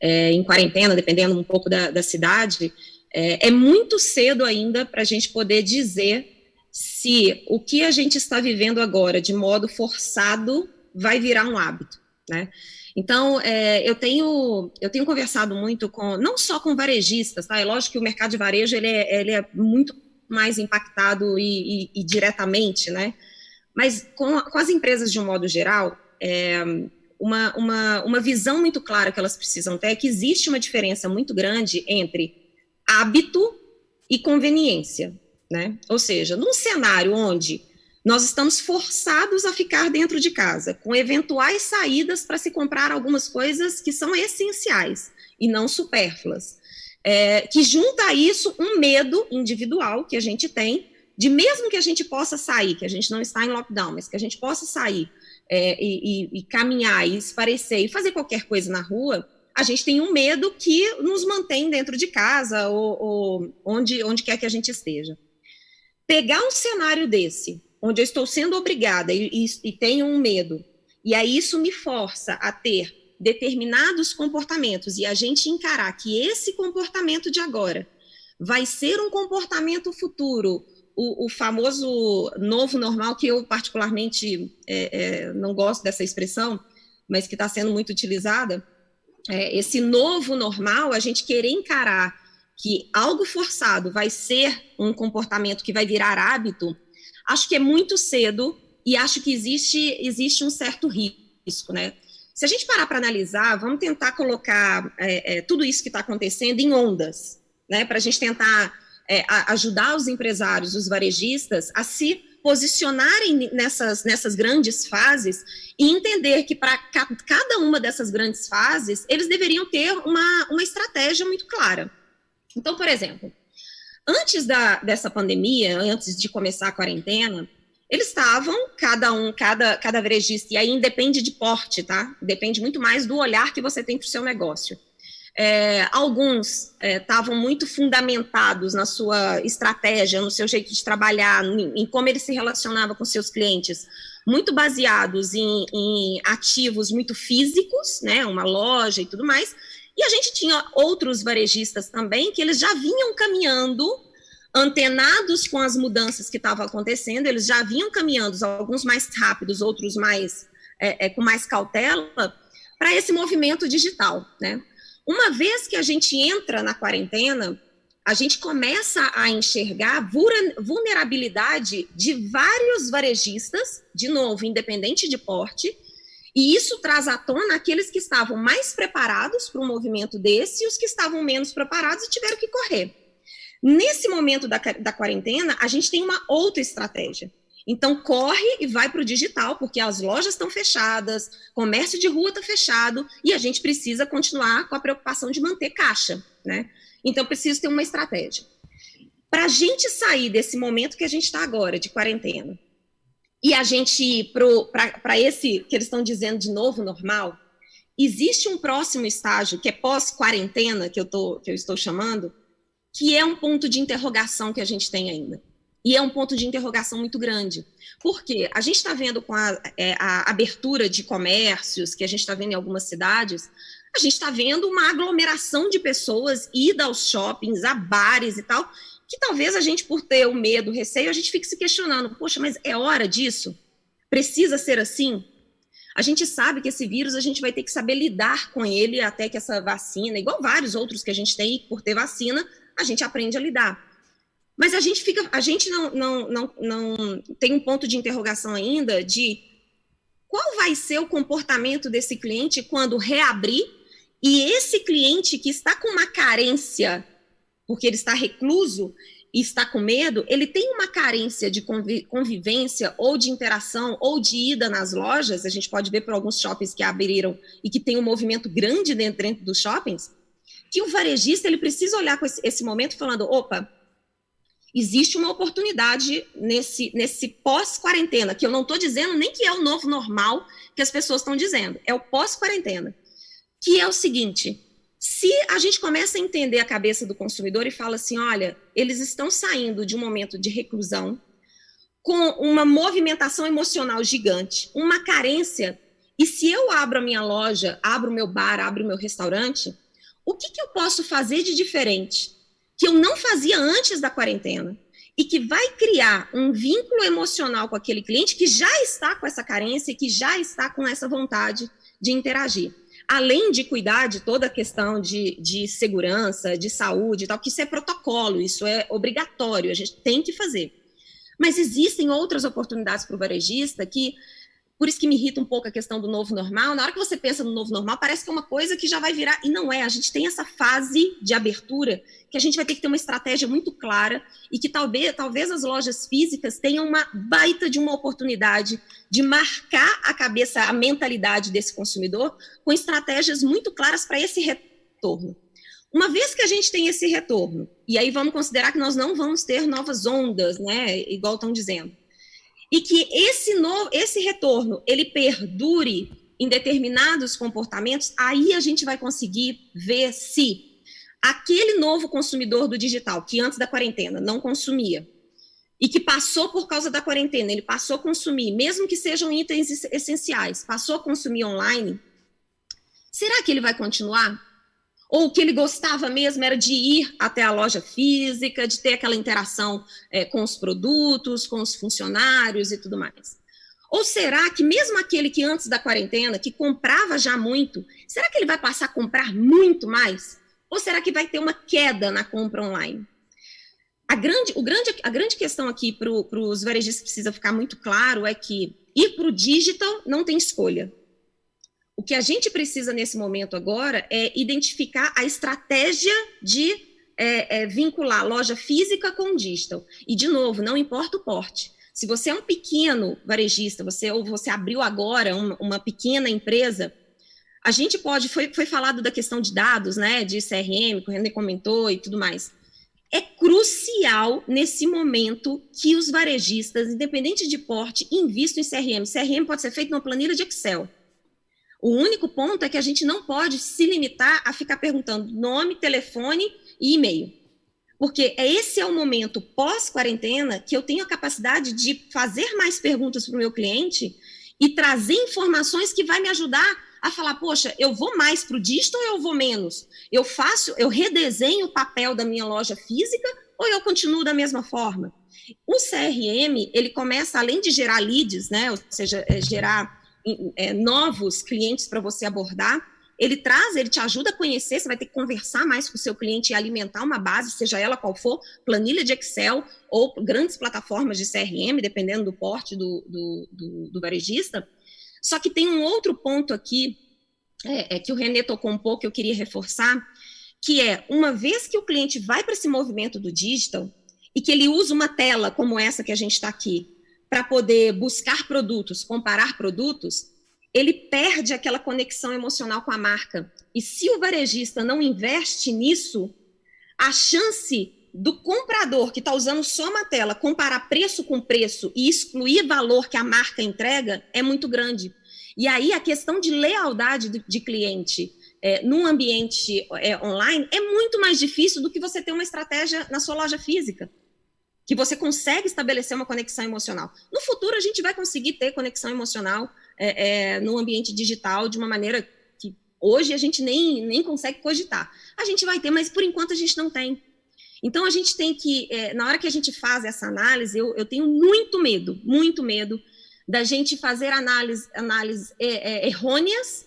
em quarentena, dependendo um pouco da cidade, é muito cedo ainda para a gente poder dizer se o que a gente está vivendo agora de modo forçado vai virar um hábito, né? Então, eu tenho conversado muito não só com varejistas, tá? É lógico que o mercado de varejo ele é muito mais impactado e diretamente, né? Mas com as empresas de um modo geral, uma visão muito clara que elas precisam ter é que existe uma diferença muito grande entre hábito e conveniência, né? Ou seja, num cenário onde nós estamos forçados a ficar dentro de casa, com eventuais saídas para se comprar algumas coisas que são essenciais e não supérfluas, que junta a isso um medo individual que a gente tem, de mesmo que a gente possa sair, que a gente não está em lockdown, mas que a gente possa sair e caminhar, e esparecer, e fazer qualquer coisa na rua, a gente tem um medo que nos mantém dentro de casa ou onde quer que a gente esteja. Pegar um cenário desse, onde eu estou sendo obrigada e tenho um medo, e aí isso me força a ter determinados comportamentos, e a gente encarar que esse comportamento de agora vai ser um comportamento futuro, o famoso novo normal, que eu particularmente não gosto dessa expressão, mas que está sendo muito utilizada, esse novo normal, a gente querer encarar que algo forçado vai ser um comportamento que vai virar hábito, acho que é muito cedo e acho que existe um certo risco, né? Se a gente parar para analisar, vamos tentar colocar tudo isso que está acontecendo em ondas, né? Para a gente tentar ajudar os empresários, os varejistas, a se posicionarem nessas grandes fases e entender que para cada uma dessas grandes fases, eles deveriam ter uma estratégia muito clara. Então, por exemplo, antes dessa pandemia, antes de começar a quarentena, eles estavam, cada varejista, e aí depende de porte, tá? Depende muito mais do olhar que você tem para o seu negócio. Alguns estavam muito fundamentados na sua estratégia, no seu jeito de trabalhar, em como ele se relacionava com seus clientes, muito baseados em ativos muito físicos, né? Uma loja e tudo mais. E a gente tinha outros varejistas também que eles já vinham caminhando, antenados com as mudanças que estavam acontecendo, eles já vinham caminhando, alguns mais rápidos, outros mais com mais cautela, para esse movimento digital, né? Uma vez que a gente entra na quarentena, a gente começa a enxergar vulnerabilidade de vários varejistas, de novo, independente de porte, e isso traz à tona aqueles que estavam mais preparados para um movimento desse e os que estavam menos preparados e tiveram que correr. Nesse momento da quarentena, a gente tem uma outra estratégia. Então, corre e vai para o digital, porque as lojas estão fechadas, comércio de rua está fechado, e a gente precisa continuar com a preocupação de manter caixa, né? Então, preciso ter uma estratégia. Para a gente sair desse momento que a gente está agora, de quarentena, e a gente ir para esse que eles estão dizendo de novo normal, existe um próximo estágio, que é pós-quarentena, que eu estou chamando, que é um ponto de interrogação que a gente tem ainda. E é um ponto de interrogação muito grande. Por quê? A gente está vendo com a abertura de comércios, que a gente está vendo em algumas cidades, a gente está vendo uma aglomeração de pessoas, ida aos shoppings, a bares e tal, que talvez a gente, por ter o medo, o receio, a gente fique se questionando, poxa, mas é hora disso? Precisa ser assim? A gente sabe que esse vírus a gente vai ter que saber lidar com ele até que essa vacina, igual vários outros que a gente tem, por ter vacina, a gente aprende a lidar. Mas a gente não tem um ponto de interrogação ainda de qual vai ser o comportamento desse cliente quando reabrir e esse cliente que está com uma carência, porque ele está recluso e está com medo, ele tem uma carência de convivência ou de interação ou de ida nas lojas, a gente pode ver por alguns shoppings que abriram e que tem um movimento grande dentro dos shoppings, que o varejista ele precisa olhar com esse momento falando, opa, existe uma oportunidade nesse pós-quarentena, que eu não estou dizendo nem que é o novo normal que as pessoas estão dizendo, é o pós-quarentena, que é o seguinte, se a gente começa a entender a cabeça do consumidor e fala assim, olha, eles estão saindo de um momento de reclusão, com uma movimentação emocional gigante, uma carência, e se eu abro a minha loja, abro o meu bar, abro o meu restaurante, o que eu posso fazer de diferente? Que eu não fazia antes da quarentena e que vai criar um vínculo emocional com aquele cliente que já está com essa carência e que já está com essa vontade de interagir. Além de cuidar de toda a questão de segurança, de saúde e tal, que isso é protocolo, isso é obrigatório, a gente tem que fazer. Mas existem outras oportunidades para o varejista que, por isso que me irrita um pouco a questão do novo normal. Na hora que você pensa no novo normal, parece que é uma coisa que já vai virar, e não é. A gente tem essa fase de abertura que a gente vai ter que ter uma estratégia muito clara e que talvez as lojas físicas tenham uma baita de uma oportunidade de marcar a cabeça, a mentalidade desse consumidor com estratégias muito claras para esse retorno. Uma vez que a gente tem esse retorno, e aí vamos considerar que nós não vamos ter novas ondas, né, igual estão dizendo, e que esse retorno, ele perdure em determinados comportamentos, aí a gente vai conseguir ver se aquele novo consumidor do digital, que antes da quarentena não consumia, e que passou por causa da quarentena, ele passou a consumir, mesmo que sejam itens essenciais, passou a consumir online, será que ele vai continuar? Ou o que ele gostava mesmo era de ir até a loja física, de ter aquela interação com os produtos, com os funcionários e tudo mais? Ou será que mesmo aquele que antes da quarentena, que comprava já muito, será que ele vai passar a comprar muito mais? Ou será que vai ter uma queda na compra online? A grande questão aqui para os varejistas precisa ficar muito claro é que ir para o digital não tem escolha. O que a gente precisa nesse momento agora é identificar a estratégia de vincular a loja física com o digital. E, de novo, não importa o porte. Se você é um pequeno varejista, ou você abriu agora uma pequena empresa, a gente pode... Foi falado da questão de dados, né, de CRM, que o René comentou e tudo mais. É crucial, nesse momento, que os varejistas, independente de porte, invistam em CRM. CRM pode ser feito numa planilha de Excel. O único ponto é que a gente não pode se limitar a ficar perguntando nome, telefone e e-mail. Porque esse é o momento pós-quarentena que eu tenho a capacidade de fazer mais perguntas para o meu cliente e trazer informações que vai me ajudar a falar, poxa, eu vou mais para o digital ou eu vou menos? Eu redesenho o papel da minha loja física ou eu continuo da mesma forma? O CRM, ele começa, além de gerar leads, né, ou seja, gerar novos clientes para você abordar, ele te ajuda a conhecer, você vai ter que conversar mais com o seu cliente e alimentar uma base, seja ela qual for, planilha de Excel ou grandes plataformas de CRM, dependendo do porte do varejista. Só que tem um outro ponto aqui, que o René tocou um pouco, que eu queria reforçar, que é, uma vez que o cliente vai para esse movimento do digital, e que ele usa uma tela como essa que a gente está aqui, para poder buscar produtos, comparar produtos, ele perde aquela conexão emocional com a marca. E se o varejista não investe nisso, a chance do comprador que está usando só uma tela comparar preço com preço e excluir valor que a marca entrega é muito grande. E aí a questão de lealdade de cliente num ambiente online é muito mais difícil do que você ter uma estratégia na sua loja física, que você consegue estabelecer uma conexão emocional. No futuro, a gente vai conseguir ter conexão emocional no ambiente digital de uma maneira que hoje a gente nem consegue cogitar. A gente vai ter, mas por enquanto a gente não tem. Então, a gente tem que, na hora que a gente faz essa análise, eu tenho muito medo da gente fazer análises errôneas,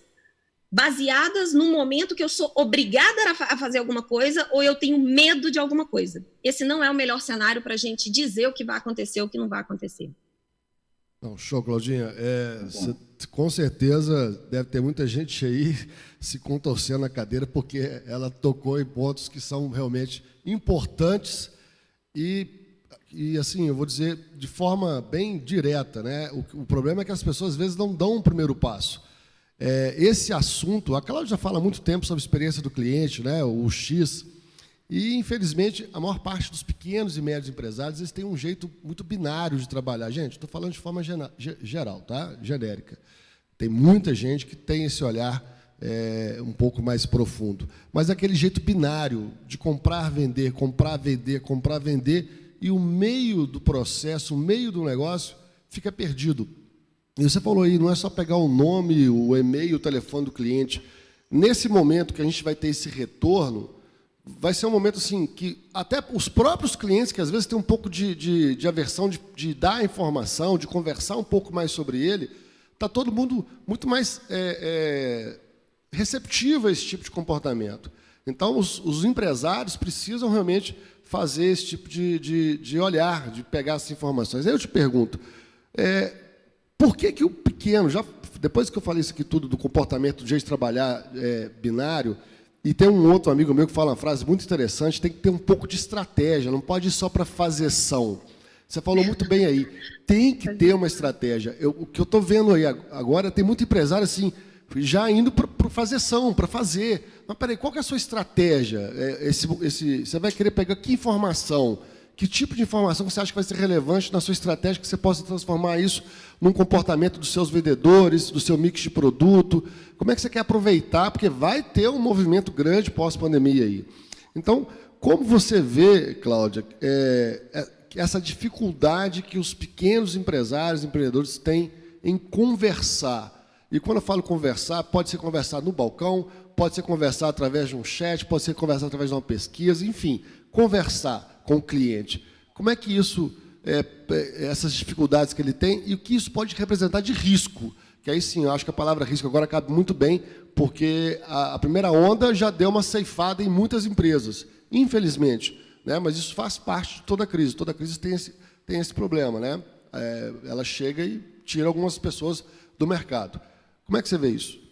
baseadas no momento que eu sou obrigada a fazer alguma coisa ou eu tenho medo de alguma coisa. Esse não é o melhor cenário para a gente dizer o que vai acontecer ou o que não vai acontecer. Não, show, Claudinha. Você, com certeza deve ter muita gente aí se contorcendo na cadeira, porque ela tocou em pontos que são realmente importantes e assim, eu vou dizer de forma bem direta, né? O problema é que as pessoas, às vezes, não dão um primeiro passo. Esse assunto, a Cláudia já fala há muito tempo sobre a experiência do cliente, né, o X, e, infelizmente, a maior parte dos pequenos e médios empresários, eles têm um jeito muito binário de trabalhar. Gente, estou falando de forma geral, tá? Genérica. Tem muita gente que tem esse olhar um pouco mais profundo. Mas aquele jeito binário de comprar, vender, comprar, vender, comprar, vender, e o meio do processo, o meio do negócio, fica perdido. E você falou aí, não é só pegar o nome, o e-mail, o telefone do cliente. Nesse momento que a gente vai ter esse retorno, vai ser um momento assim que até os próprios clientes, que às vezes têm um pouco de aversão de dar informação, de conversar um pouco mais sobre ele, está todo mundo muito mais receptivo a esse tipo de comportamento. Então, os empresários precisam realmente fazer esse tipo de olhar, de pegar essas informações. Aí eu te pergunto, por que o pequeno, depois que eu falei isso aqui tudo do comportamento, do jeito de trabalhar binário, e tem um outro amigo meu que fala uma frase muito interessante, tem que ter um pouco de estratégia, não pode ir só para fazeção. Você falou muito bem aí, tem que ter uma estratégia. O que eu estou vendo aí agora, tem muito empresário assim, já indo para fazeção, para fazer. Mas, peraí, qual que é a sua estratégia? Você vai querer pegar que informação? Que tipo de informação você acha que vai ser relevante na sua estratégia, que você possa transformar isso num comportamento dos seus vendedores, do seu mix de produto? Como é que você quer aproveitar? Porque vai ter um movimento grande pós-pandemia aí. Então, como você vê, Cláudia, essa dificuldade que os pequenos empresários, empreendedores têm em conversar? E quando eu falo conversar, pode ser conversar no balcão, pode ser conversar através de um chat, pode ser conversar através de uma pesquisa, enfim, conversar com o cliente. Como é que isso, essas dificuldades que ele tem, e o que isso pode representar de risco? Que aí sim, eu acho que a palavra risco agora cabe muito bem, porque a primeira onda já deu uma ceifada em muitas empresas, infelizmente, né? Mas isso faz parte de toda crise. Toda crise tem esse problema, né? Ela chega e tira algumas pessoas do mercado. Como é que você vê isso?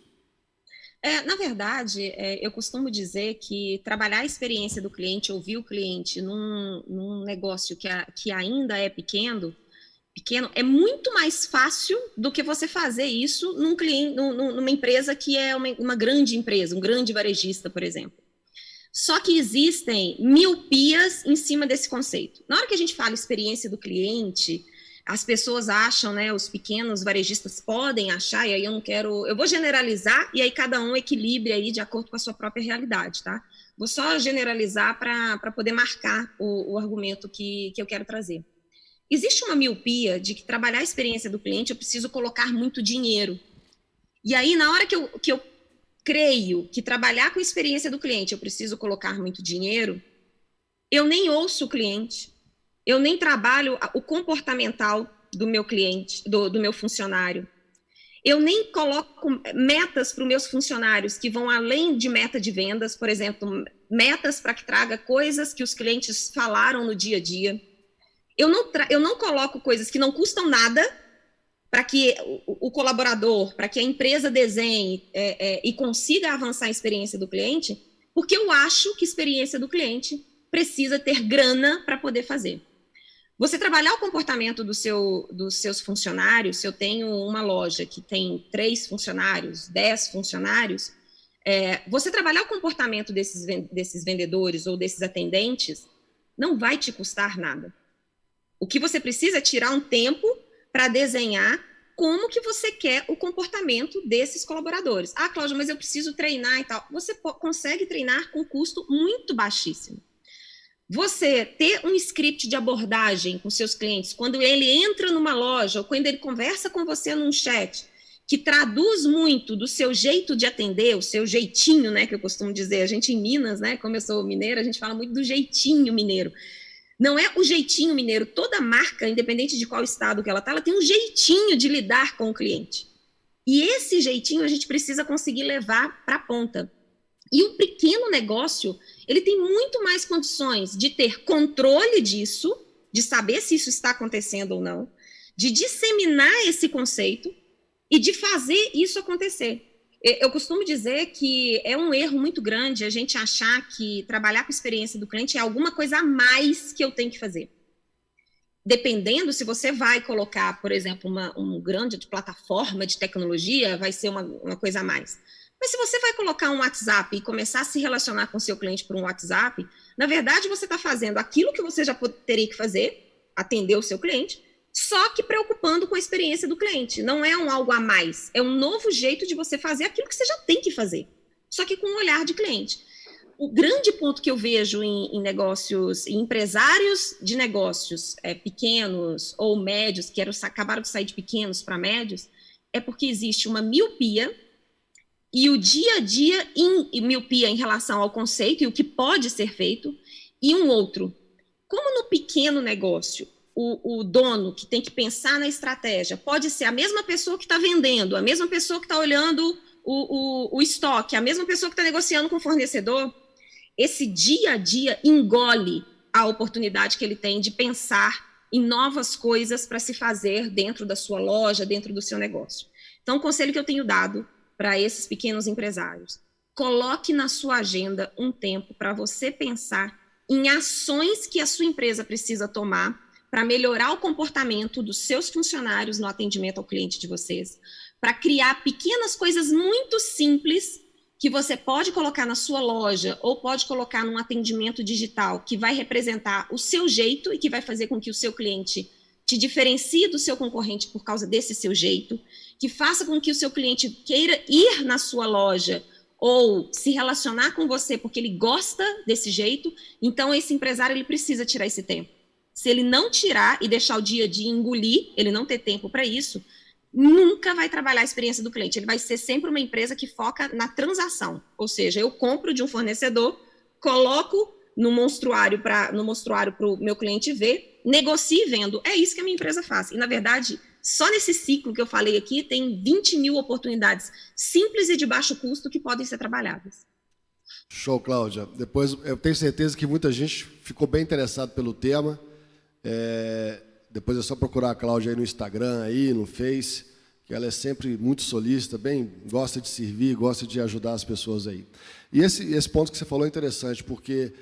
Na verdade, eu costumo dizer que trabalhar a experiência do cliente, ouvir o cliente num negócio que ainda é pequeno, é muito mais fácil do que você fazer isso numa empresa que é uma grande empresa, um grande varejista, por exemplo. Só que existem miopias em cima desse conceito. Na hora que a gente fala experiência do cliente, as pessoas acham, né, os pequenos varejistas podem achar, e aí eu vou generalizar, e aí cada um equilibre aí de acordo com a sua própria realidade, tá? Vou só generalizar para poder marcar o argumento que eu quero trazer. Existe uma miopia de que trabalhar a experiência do cliente eu preciso colocar muito dinheiro. E aí, na hora que eu creio que trabalhar com a experiência do cliente eu preciso colocar muito dinheiro, eu nem ouço o cliente, eu nem trabalho o comportamental do meu cliente, do meu funcionário. Eu nem coloco metas para os meus funcionários que vão além de meta de vendas, por exemplo, metas para que traga coisas que os clientes falaram no dia a dia. Eu não coloco coisas que não custam nada para que o colaborador, para que a empresa desenhe e consiga avançar a experiência do cliente, porque eu acho que a experiência do cliente precisa ter grana para poder fazer. Você trabalhar o comportamento dos seus funcionários, se eu tenho uma loja que tem 3 funcionários, 10 funcionários, você trabalhar o comportamento desses vendedores ou desses atendentes não vai te custar nada. O que você precisa é tirar um tempo para desenhar como que você quer o comportamento desses colaboradores. Ah, Cláudia, mas eu preciso treinar e tal. Você consegue treinar com custo muito baixíssimo. Você ter um script de abordagem com seus clientes, quando ele entra numa loja ou quando ele conversa com você num chat, que traduz muito do seu jeito de atender, o seu jeitinho, né, que eu costumo dizer. A gente em Minas, né, como eu sou mineira, a gente fala muito do jeitinho mineiro. Não é o jeitinho mineiro. Toda marca, independente de qual estado que ela está, ela tem um jeitinho de lidar com o cliente. E esse jeitinho a gente precisa conseguir levar para a ponta. E o pequeno negócio, ele tem muito mais condições de ter controle disso, de saber se isso está acontecendo ou não, de disseminar esse conceito e de fazer isso acontecer. Eu costumo dizer que é um erro muito grande a gente achar que trabalhar com a experiência do cliente é alguma coisa a mais que eu tenho que fazer. Dependendo, se você vai colocar, por exemplo, uma grande plataforma de tecnologia, vai ser uma coisa a mais. Mas se você vai colocar um WhatsApp e começar a se relacionar com o seu cliente por um WhatsApp, na verdade você está fazendo aquilo que você já teria que fazer, atender o seu cliente, só que preocupando com a experiência do cliente. Não é algo a mais, é um novo jeito de você fazer aquilo que você já tem que fazer, só que com um olhar de cliente. O grande ponto que eu vejo em negócios, em empresários de negócios pequenos ou médios, que acabaram de sair de pequenos para médios, é porque existe uma miopia e o dia a dia em miopia em relação ao conceito e o que pode ser feito, e um outro. Como no pequeno negócio, o dono que tem que pensar na estratégia pode ser a mesma pessoa que está vendendo, a mesma pessoa que está olhando o estoque, a mesma pessoa que está negociando com o fornecedor, esse dia a dia engole a oportunidade que ele tem de pensar em novas coisas para se fazer dentro da sua loja, dentro do seu negócio. Então, o conselho que eu tenho dado para esses pequenos empresários: coloque na sua agenda um tempo para você pensar em ações que a sua empresa precisa tomar para melhorar o comportamento dos seus funcionários no atendimento ao cliente de vocês, para criar pequenas coisas muito simples que você pode colocar na sua loja ou pode colocar num atendimento digital que vai representar o seu jeito e que vai fazer com que o seu cliente te diferencie do seu concorrente por causa desse seu jeito, que faça com que o seu cliente queira ir na sua loja ou se relacionar com você porque ele gosta desse jeito. Então, esse empresário ele precisa tirar esse tempo. Se ele não tirar e deixar o dia a dia engolir, ele não ter tempo para isso, nunca vai trabalhar a experiência do cliente. Ele vai ser sempre uma empresa que foca na transação. Ou seja, eu compro de um fornecedor, coloco no monstruário para o meu cliente ver, negocio e vendo. É isso que a minha empresa faz. E, na verdade, só nesse ciclo que eu falei aqui, tem 20 mil oportunidades simples e de baixo custo que podem ser trabalhadas. Show, Cláudia. Depois, eu tenho certeza que muita gente ficou bem interessado pelo tema. Depois é só procurar a Cláudia aí no Instagram, aí, no Face, que ela é sempre muito solícita, bem, gosta de servir, gosta de ajudar as pessoas aí. E esse ponto que você falou é interessante, porque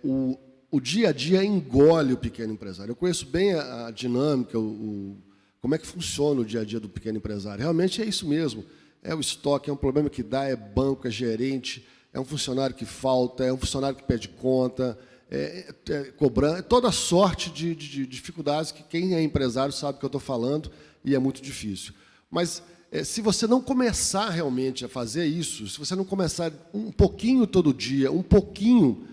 o dia a dia engole o pequeno empresário. Eu conheço bem a dinâmica, como é que funciona o dia a dia do pequeno empresário. Realmente é isso mesmo. É o estoque, é um problema que dá, é banco, é gerente, é um funcionário que falta, é um funcionário que pede conta, cobrando, toda sorte de dificuldades que quem é empresário sabe que eu estou falando, e é muito difícil. Mas se você não começar realmente a fazer isso, se você não começar um pouquinho todo dia, um pouquinho,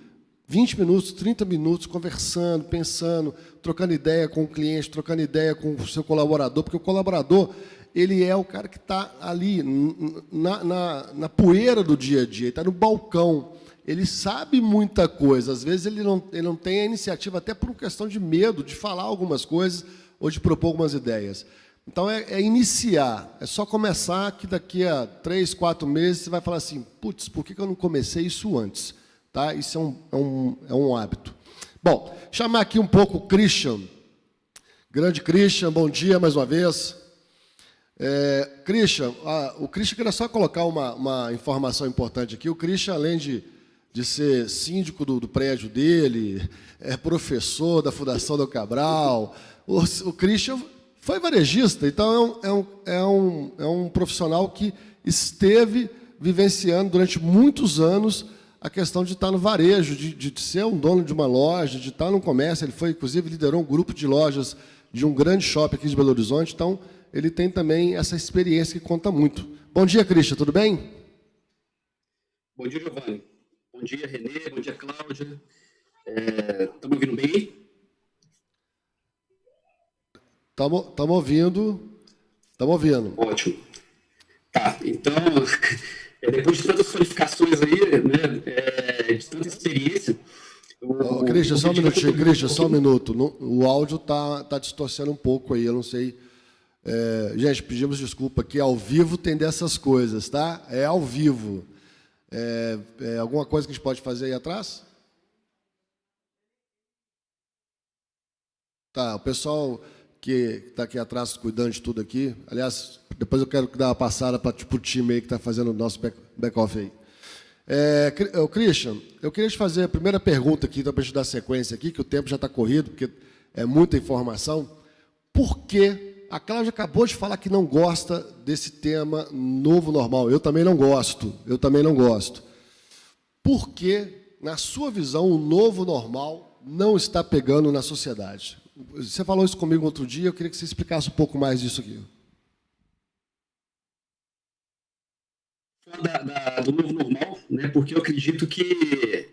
20 minutos, 30 minutos, conversando, pensando, trocando ideia com o cliente, trocando ideia com o seu colaborador, porque o colaborador, ele é o cara que está ali na poeira do dia a dia, ele está no balcão. Ele sabe muita coisa, às vezes ele não tem a iniciativa, até por uma questão de medo de falar algumas coisas ou de propor algumas ideias. Então, é iniciar, é só começar que daqui a 3, 4 meses você vai falar assim, putz, por que eu não comecei isso antes? Tá? Isso é um hábito. Bom, chamar aqui um pouco o Christian. Grande Christian, bom dia mais uma vez. Christian, o Christian, queria só colocar uma informação importante aqui. O Christian, além de ser síndico do prédio dele, é professor da Fundação do Cabral. O Christian foi varejista, então é um profissional que esteve vivenciando durante muitos anos a questão de estar no varejo, de ser um dono de uma loja, de estar no comércio. Ele foi, inclusive, liderou um grupo de lojas de um grande shopping aqui de Belo Horizonte, então ele tem também essa experiência que conta muito. Bom dia, Christian, tudo bem? Bom dia, Giovanni. Bom dia, Renê. Bom dia, Cláudia. Estão me ouvindo bem aí? Estamos ouvindo. Estamos ouvindo. Ótimo. Tá, então, depois de tantas qualificações aí, né, de tanta experiência... Christian, só um minutinho, Christian, só um minuto. O áudio está distorcendo um pouco aí, eu não sei... gente, pedimos desculpa, que ao vivo tem dessas coisas, tá? É ao vivo. Alguma coisa que a gente pode fazer aí atrás? Tá, o pessoal que está aqui atrás cuidando de tudo aqui, aliás, depois eu quero dar uma passada para o time aí que está fazendo o nosso back-off aí. Christian, eu queria te fazer a primeira pergunta aqui, para a gente dar sequência aqui, que o tempo já está corrido, porque é muita informação. Por que a Cláudia acabou de falar que não gosta desse tema novo normal? Eu também não gosto. Por que, na sua visão, o novo normal não está pegando na sociedade? Você falou isso comigo outro dia, eu queria que você explicasse um pouco mais disso aqui. Do novo normal, né? Porque eu acredito que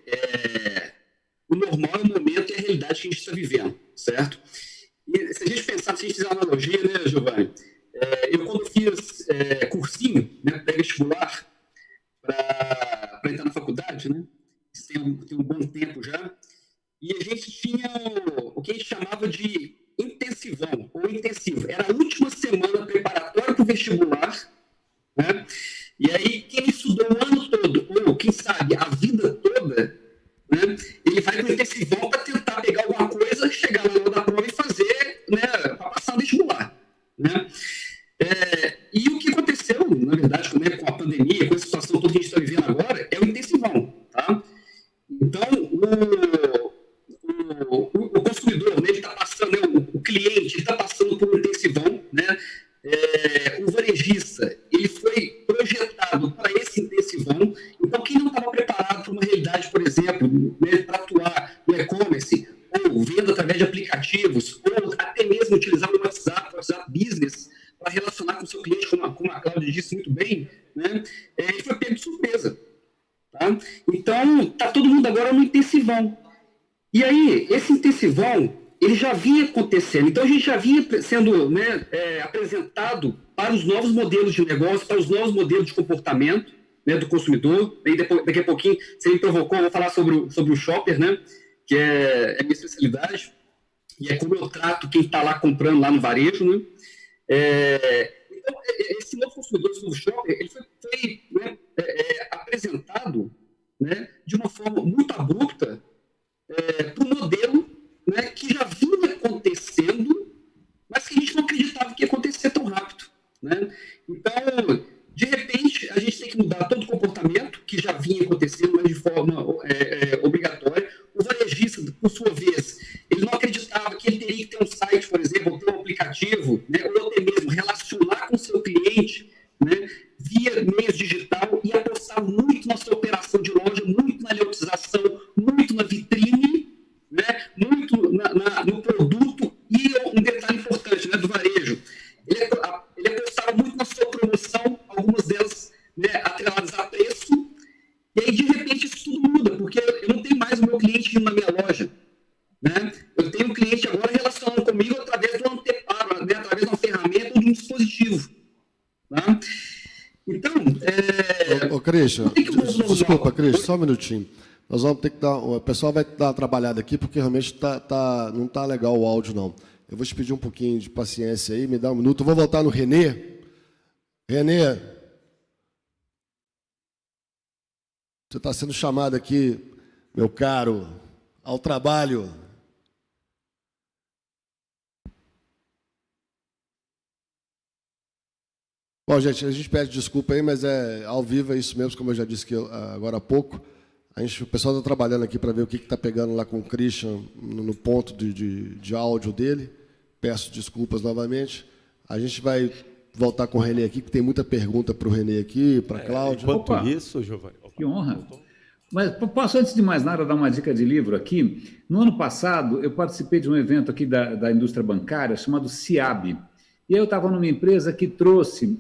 o normal é o momento e a realidade que a gente está vivendo, certo? E se a gente pensar, se a gente fizer uma analogia, né, Giovanni? Eu, quando fiz cursinho, né, pré-vestibular, isso tem um bom tempo já, e a gente tinha o que a gente chamava de intensivão, ou intensivo. Era a última semana preparatória para o vestibular, né? E aí quem estudou o ano todo, ou quem sabe a vida toda, né, ele vai para o intensivão para tentar pegar alguma coisa, chegar na hora da prova e fazer, né, para passar no vestibular, né? E o que aconteceu, na verdade, com a pandemia, com a situação toda que a gente está vivendo agora, é o intensivão, tá? Então, o consumidor, né, ele está passando, né, o cliente está passando por um intensivão, né? O varejista, ele foi projetado para esse intensivão. Então, quem não estava preparado para uma realidade, por exemplo, né, para atuar no e-commerce, ou venda através de aplicativos, ou até mesmo utilizar o WhatsApp Business, para relacionar com o seu cliente, como a Cláudia disse muito bem, né, ele foi pego de surpresa. Tá? Então, está todo mundo agora no intensivão. E aí, esse intensivão, ele já vinha acontecendo. Então, a gente já vinha sendo, né, apresentado para os novos modelos de negócio, para os novos modelos de comportamento, né, do consumidor. Aí, daqui a pouquinho, você me provocou, eu vou falar sobre o shopper, né, que é a minha especialidade, e é como eu trato quem está lá comprando lá no varejo, né. Então, esse novo consumidor, esse novo shopper, ele foi né, apresentado, né, de uma forma muito abrupta para um modelo, né, que já vinha acontecendo, mas que a gente não acreditava que ia acontecer tão rápido, né? Então, de repente, a gente tem que mudar todo o comportamento que já vinha acontecendo, mas de forma obrigatória. O varejista, por sua vez, ele não acreditava que ele teria que ter um site, por exemplo, ou ter um aplicativo, né, ou até mesmo relacionar com o seu cliente, né, via meios digital, e apostar muito na sua operação de loja, muito na leotização, muito na vitrine, né, muito no produto. E um detalhe importante, né, do varejo, ele apostava muito na sua promoção, algumas delas, né, atreladas a preço, e aí de repente isso tudo muda, porque eu não tenho mais o meu cliente indo na minha loja, né? Eu tenho um cliente agora relacionando comigo através do anteparo, né, através de uma ferramenta ou de um dispositivo, tá? Então, Ô, Christian, desculpa, Christian, só um minutinho. Nós vamos ter que dar. O pessoal vai dar uma trabalhada aqui, porque realmente não está legal o áudio, não. Eu vou te pedir um pouquinho de paciência aí, me dá um minuto. Eu vou voltar no Renê. Renê, você está sendo chamado aqui, meu caro, ao trabalho. Bom, gente, a gente pede desculpa aí, mas ao vivo é isso mesmo, como eu já disse agora há pouco. O pessoal está trabalhando aqui para ver o que está pegando lá com o Christian no ponto de áudio dele. Peço desculpas novamente. A gente vai voltar com o Renê aqui, que tem muita pergunta para o Renê aqui, para a Cláudia. Enquanto isso, Giovanni... Que honra. Mas posso, antes de mais nada, dar uma dica de livro aqui? No ano passado, eu participei de um evento aqui da indústria bancária chamado CIAB. E aí eu estava numa empresa que trouxe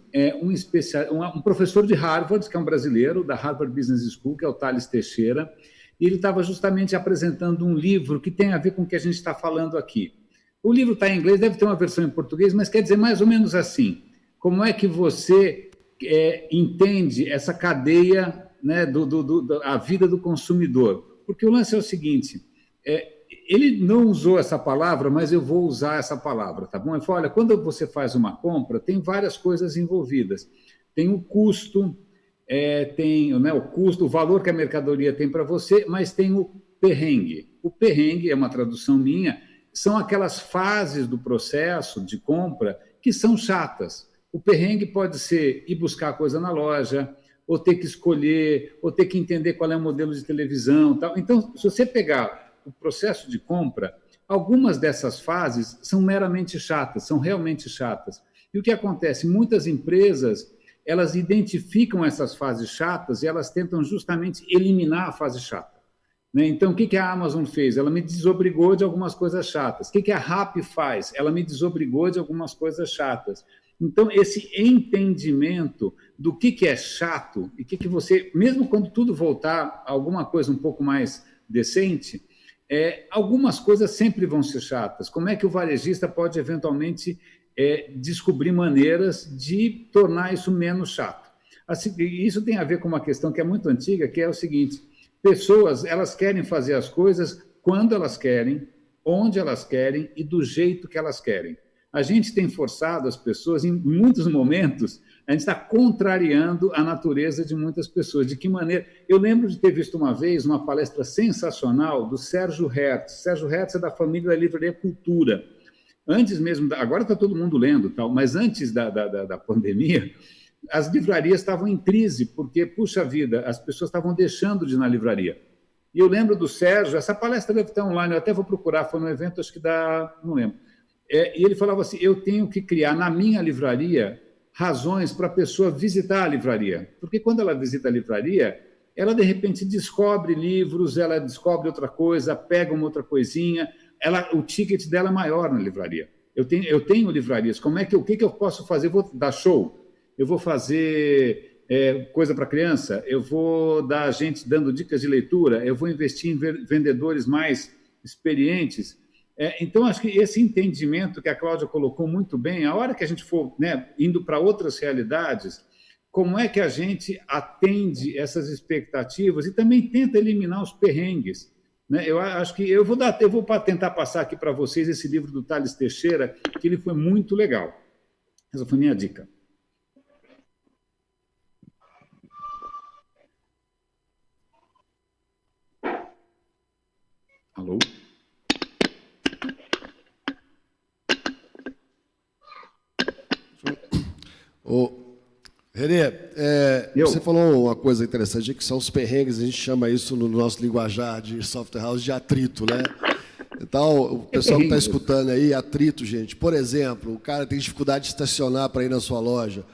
um professor de Harvard, que é um brasileiro, da Harvard Business School, que é o Thales Teixeira, e ele estava justamente apresentando um livro que tem a ver com o que a gente está falando aqui. O livro está em inglês, deve ter uma versão em português, mas quer dizer mais ou menos assim: como é que você entende essa cadeia, né, a vida do consumidor? Porque o lance é o seguinte... ele não usou essa palavra, mas eu vou usar essa palavra, tá bom? Ele falou, olha, quando você faz uma compra, tem várias coisas envolvidas. Tem o custo, tem, né, o custo, o valor que a mercadoria tem para você, mas tem o perrengue. O perrengue, é uma tradução minha, são aquelas fases do processo de compra que são chatas. O perrengue pode ser ir buscar a coisa na loja, ou ter que escolher, ou ter que entender qual é o modelo de televisão, tal. Então, se você pegar o processo de compra, algumas dessas fases são meramente chatas, são realmente chatas. E o que acontece? Muitas empresas, elas identificam essas fases chatas e elas tentam justamente eliminar a fase chata, né? Então, o que a Amazon fez? Ela me desobrigou de algumas coisas chatas. O que a Rappi faz? Ela me desobrigou de algumas coisas chatas. Então, esse entendimento do que é chato e que você, mesmo quando tudo voltar a alguma coisa um pouco mais decente, algumas coisas sempre vão ser chatas. Como é que o varejista pode, eventualmente, descobrir maneiras de tornar isso menos chato? Assim, isso tem a ver com uma questão que é muito antiga, que é o seguinte: pessoas, elas querem fazer as coisas quando elas querem, onde elas querem e do jeito que elas querem. A gente tem forçado as pessoas, em muitos momentos, a gente está contrariando a natureza de muitas pessoas. De que maneira? Eu lembro de ter visto uma vez uma palestra sensacional do Sérgio Hertz. Sérgio Hertz é da família da Livraria Cultura. Antes mesmo, agora está todo mundo lendo, tal, mas antes da pandemia, as livrarias estavam em crise, porque, puxa vida, as pessoas estavam deixando de ir na livraria. E eu lembro do Sérgio, essa palestra deve estar online, eu até vou procurar, foi num evento, acho que não lembro. E ele falava assim, eu tenho que criar na minha livraria razões para a pessoa visitar a livraria. Porque quando ela visita a livraria, ela, de repente, descobre livros, ela descobre outra coisa, pega uma outra coisinha, o ticket dela é maior na livraria. Eu tenho livrarias, o que eu posso fazer? Eu vou dar show, eu vou fazer coisa para criança, eu vou dar gente dando dicas de leitura, eu vou investir em vendedores mais experientes. Então, acho que esse entendimento que a Cláudia colocou muito bem, a hora que a gente for, né, indo para outras realidades, como é que a gente atende essas expectativas e também tenta eliminar os perrengues, né? Eu acho que eu vou tentar passar aqui para vocês esse livro do Thales Teixeira, que ele foi muito legal. Essa foi minha dica. Alô? Renê, você falou uma coisa interessante, que são os perrengues, a gente chama isso no nosso linguajar de software house de atrito, né? Então, o pessoal que está escutando aí, atrito, gente. Por exemplo, o cara tem dificuldade de estacionar para ir na sua loja,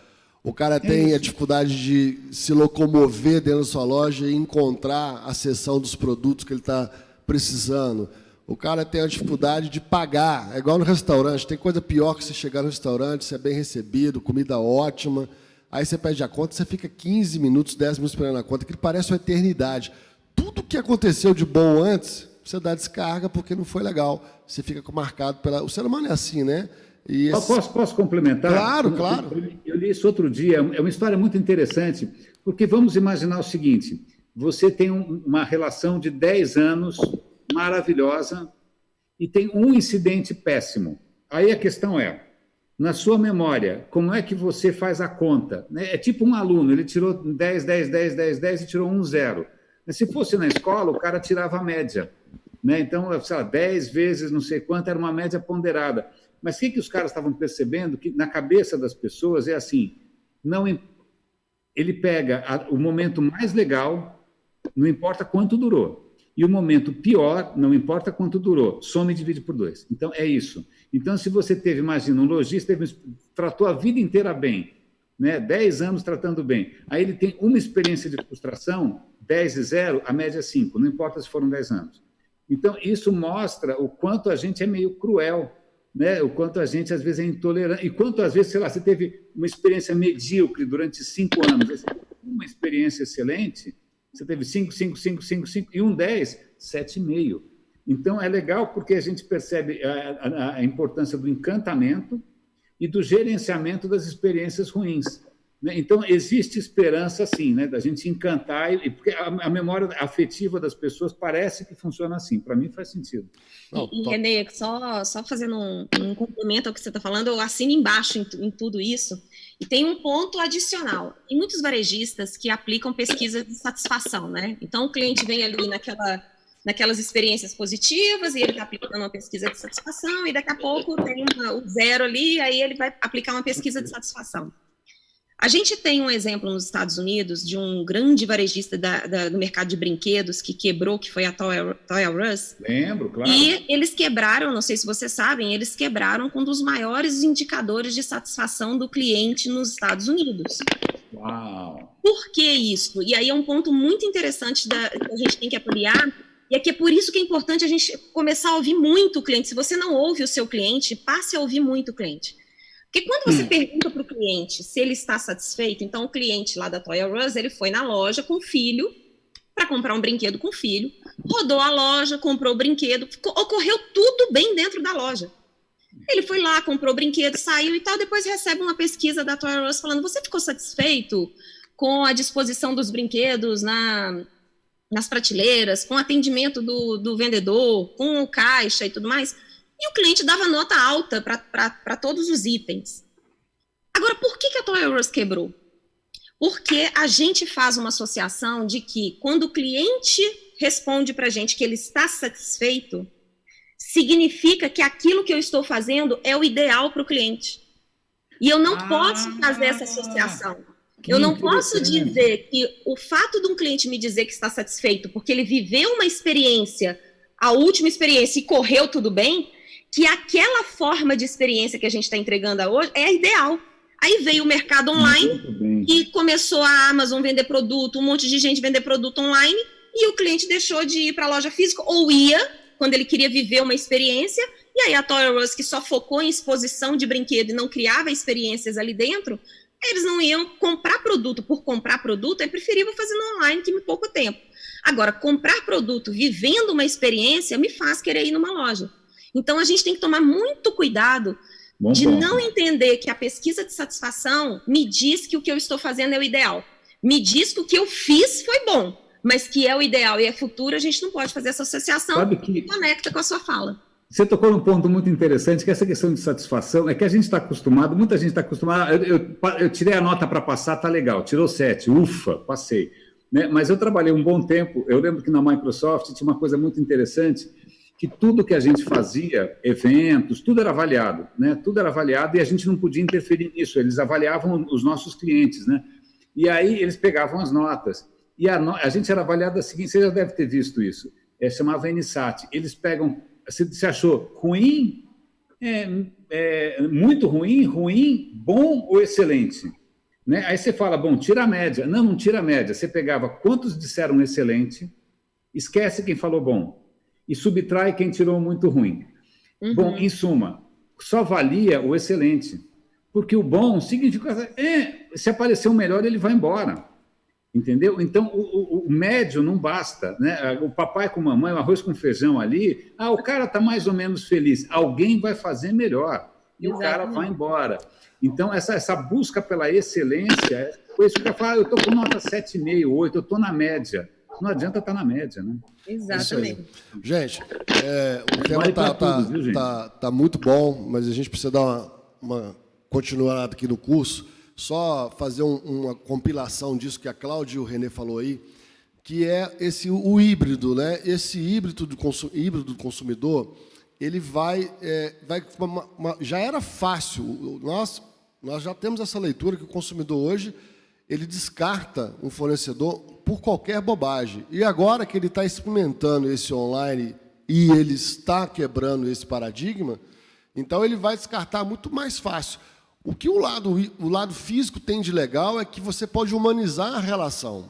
o cara tem a dificuldade de se locomover dentro da sua loja e encontrar a seção dos produtos que ele está precisando. O cara tem a dificuldade de pagar, é igual no restaurante, tem coisa pior que você chegar no restaurante, você é bem recebido, comida ótima, aí você pede a conta, você fica 15 minutos, 10 minutos esperando a conta, que parece uma eternidade. Tudo que aconteceu de bom antes, você dá descarga porque não foi legal, você fica marcado pela... O ser humano é assim, né? E esse... Posso complementar? Claro. Eu li isso outro dia, é uma história muito interessante, porque vamos imaginar o seguinte, você tem uma relação de 10 anos maravilhosa e tem um incidente péssimo. Aí a questão é, na sua memória, como é que você faz a conta? É tipo um aluno, ele tirou 10 e tirou 1, 0. Se fosse na escola, o cara tirava a média, né? Então, sei lá, 10 vezes não sei quanto, era uma média ponderada. Mas o que os caras estavam percebendo? Que na cabeça das pessoas é assim, ele pega o momento mais legal, não importa quanto durou, e o momento pior, não importa quanto durou, soma e divide por 2. Então, é isso. Então, se você imagina, um lojista tratou a vida inteira bem, né? 10 anos tratando bem, aí ele tem uma experiência de frustração, 10 e 0, a média é 5, não importa se foram 10 anos. Então, isso mostra o quanto a gente é meio cruel, né? O quanto a gente, às vezes, é intolerante, e quanto, às vezes, sei lá, você teve uma experiência medíocre durante 5 anos, você teve uma experiência excelente, você teve 5, e um 10, 7,5. Então, é legal porque a gente percebe a importância do encantamento e do gerenciamento das experiências ruins, né? Então, existe esperança, sim, né, da gente encantar, porque a memória afetiva das pessoas parece que funciona assim. Para mim, faz sentido. Renê, só fazendo um complemento ao que você está falando, eu assino embaixo em tudo isso. E tem um ponto adicional. Tem muitos varejistas que aplicam pesquisa de satisfação, né? Então, o cliente vem ali naquelas experiências positivas e ele está aplicando uma pesquisa de satisfação e daqui a pouco tem o 0 ali, aí ele vai aplicar uma pesquisa de satisfação. A gente tem um exemplo nos Estados Unidos de um grande varejista do mercado de brinquedos que quebrou, que foi a Toys R Us. Lembro, claro. E eles quebraram, não sei se vocês sabem, eles quebraram com um dos maiores indicadores de satisfação do cliente nos Estados Unidos. Uau! Por que isso? E aí é um ponto muito interessante que a gente tem que avaliar, e é que é por isso que é importante a gente começar a ouvir muito o cliente. Se você não ouve o seu cliente, passe a ouvir muito o cliente. Porque quando você pergunta para o cliente se ele está satisfeito, então o cliente lá da Toys R Us, ele foi na loja com o filho para comprar um brinquedo com o filho, rodou a loja, comprou o brinquedo, ocorreu tudo bem dentro da loja. Ele foi lá, comprou o brinquedo, saiu e tal, depois recebe uma pesquisa da Toys R Us falando, você ficou satisfeito com a disposição dos brinquedos nas prateleiras, com atendimento do vendedor, com o caixa e tudo mais, e o cliente dava nota alta para todos os itens. Agora, por que a Toys R Us quebrou? Porque a gente faz uma associação de que quando o cliente responde para a gente que ele está satisfeito, significa que aquilo que eu estou fazendo é o ideal para o cliente. E eu não posso fazer essa associação. Eu não posso dizer que o fato de um cliente me dizer que está satisfeito porque ele viveu uma experiência, a última experiência, e correu tudo bem, que aquela forma de experiência que a gente está entregando hoje é a ideal. Aí veio o mercado online e começou a Amazon vender produto, um monte de gente vender produto online, e o cliente deixou de ir para a loja física, ou ia, quando ele queria viver uma experiência, e aí a Toys R Us, que só focou em exposição de brinquedo e não criava experiências ali dentro, eles não iam comprar produto por comprar produto, é preferível fazer no online, que em pouco tempo. Agora, comprar produto vivendo uma experiência me faz querer ir numa loja. Então, a gente tem que tomar muito cuidado de não entender que a pesquisa de satisfação me diz que o que eu estou fazendo é o ideal. Me diz que o que eu fiz foi bom, mas que é o ideal e é futuro, a gente não pode fazer essa associação que conecta com a sua fala. Você tocou num ponto muito interessante, que é essa questão de satisfação, é que a gente está acostumado, muita gente está acostumada, eu tirei a nota para passar, tá legal, tirou 7, ufa, passei. Né? Mas eu trabalhei um bom tempo, eu lembro que na Microsoft tinha uma coisa muito interessante, que tudo que a gente fazia, eventos, tudo era avaliado, né? Tudo era avaliado e a gente não podia interferir nisso, eles avaliavam os nossos clientes, né? E aí eles pegavam as notas, e a gente era avaliado da seguinte, você já deve ter visto isso, chamava NSAT, eles pegam, você achou ruim, muito ruim, ruim, bom ou excelente? Né? Aí você fala, bom, tira a média. Não tira a média. Você pegava quantos disseram excelente, esquece quem falou bom, e subtrai quem tirou muito ruim. Uhum. Bom, em suma, só valia o excelente, porque o bom significa, se aparecer um melhor, ele vai embora. Entendeu? Então, o médio não basta, né? O papai com mamãe, o arroz com feijão ali, o cara está mais ou menos feliz, alguém vai fazer melhor, e o cara vai embora. Então, essa busca pela excelência, foi isso que eu falo, eu estou com nota 7,5, 8, eu estou na média. Não adianta estar na média, né? Exatamente. Gente, o tema tá muito bom, mas a gente precisa dar uma continuada aqui no curso. Só fazer uma compilação disso que a Cláudia e o Renê falou aí, que é o híbrido, né? Esse híbrido do consumidor, ele já era fácil. Nós já temos essa leitura que o consumidor hoje ele descarta um fornecedor por qualquer bobagem. E agora que ele está experimentando esse online e ele está quebrando esse paradigma, então ele vai descartar muito mais fácil. O que o lado físico tem de legal é que você pode humanizar a relação.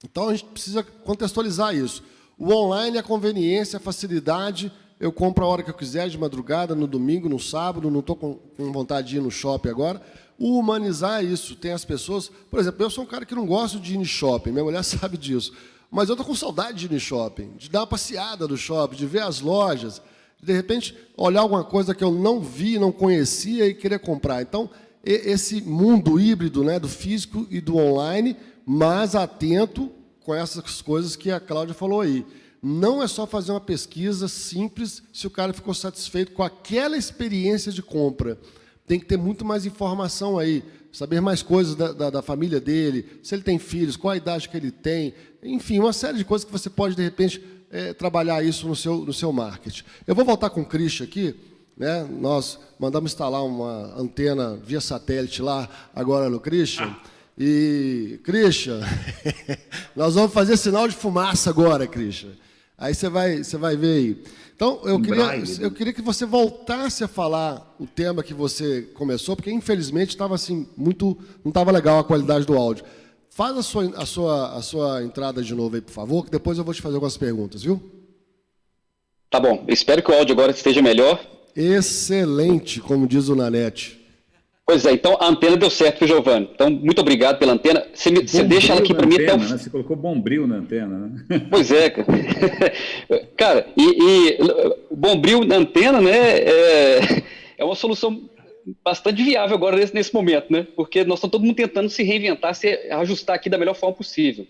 Então, a gente precisa contextualizar isso. O online, a conveniência, a facilidade, eu compro a hora que eu quiser, de madrugada, no domingo, no sábado, não estou com vontade de ir no shopping agora. O humanizar isso. Tem as pessoas... Por exemplo, eu sou um cara que não gosto de ir no shopping, minha mulher sabe disso. Mas eu estou com saudade de ir no shopping, de dar uma passeada no shopping, de ver as lojas... De repente, olhar alguma coisa que eu não vi, não conhecia e querer comprar. Então, esse mundo híbrido, né, do físico e do online, mas atento com essas coisas que a Cláudia falou aí. Não é só fazer uma pesquisa simples se o cara ficou satisfeito com aquela experiência de compra. Tem que ter muito mais informação aí, saber mais coisas da família dele, se ele tem filhos, qual a idade que ele tem, enfim, uma série de coisas que você pode, de repente... trabalhar isso no seu marketing. Eu vou voltar com o Christian aqui, né? Nós mandamos instalar uma antena via satélite lá agora no Christian. E, Christian, nós vamos fazer sinal de fumaça agora, Christian. Aí você vai ver aí. Então, eu queria que você voltasse a falar o tema que você começou, porque, infelizmente, estava assim, não estava legal a qualidade do áudio. Faz a sua entrada de novo aí, por favor, que depois eu vou te fazer algumas perguntas, viu? Tá bom. Espero que o áudio agora esteja melhor. Excelente, como diz o Nanete. Pois é, então a antena deu certo, Giovanni. Então, muito obrigado pela antena. Você deixa ela aqui para mim até o... Você colocou bombril na antena, né? Pois é, cara. Cara, e bombril na antena, né, é uma solução bastante viável agora nesse momento, né? Porque nós estamos todo mundo tentando se reinventar, se ajustar aqui da melhor forma possível.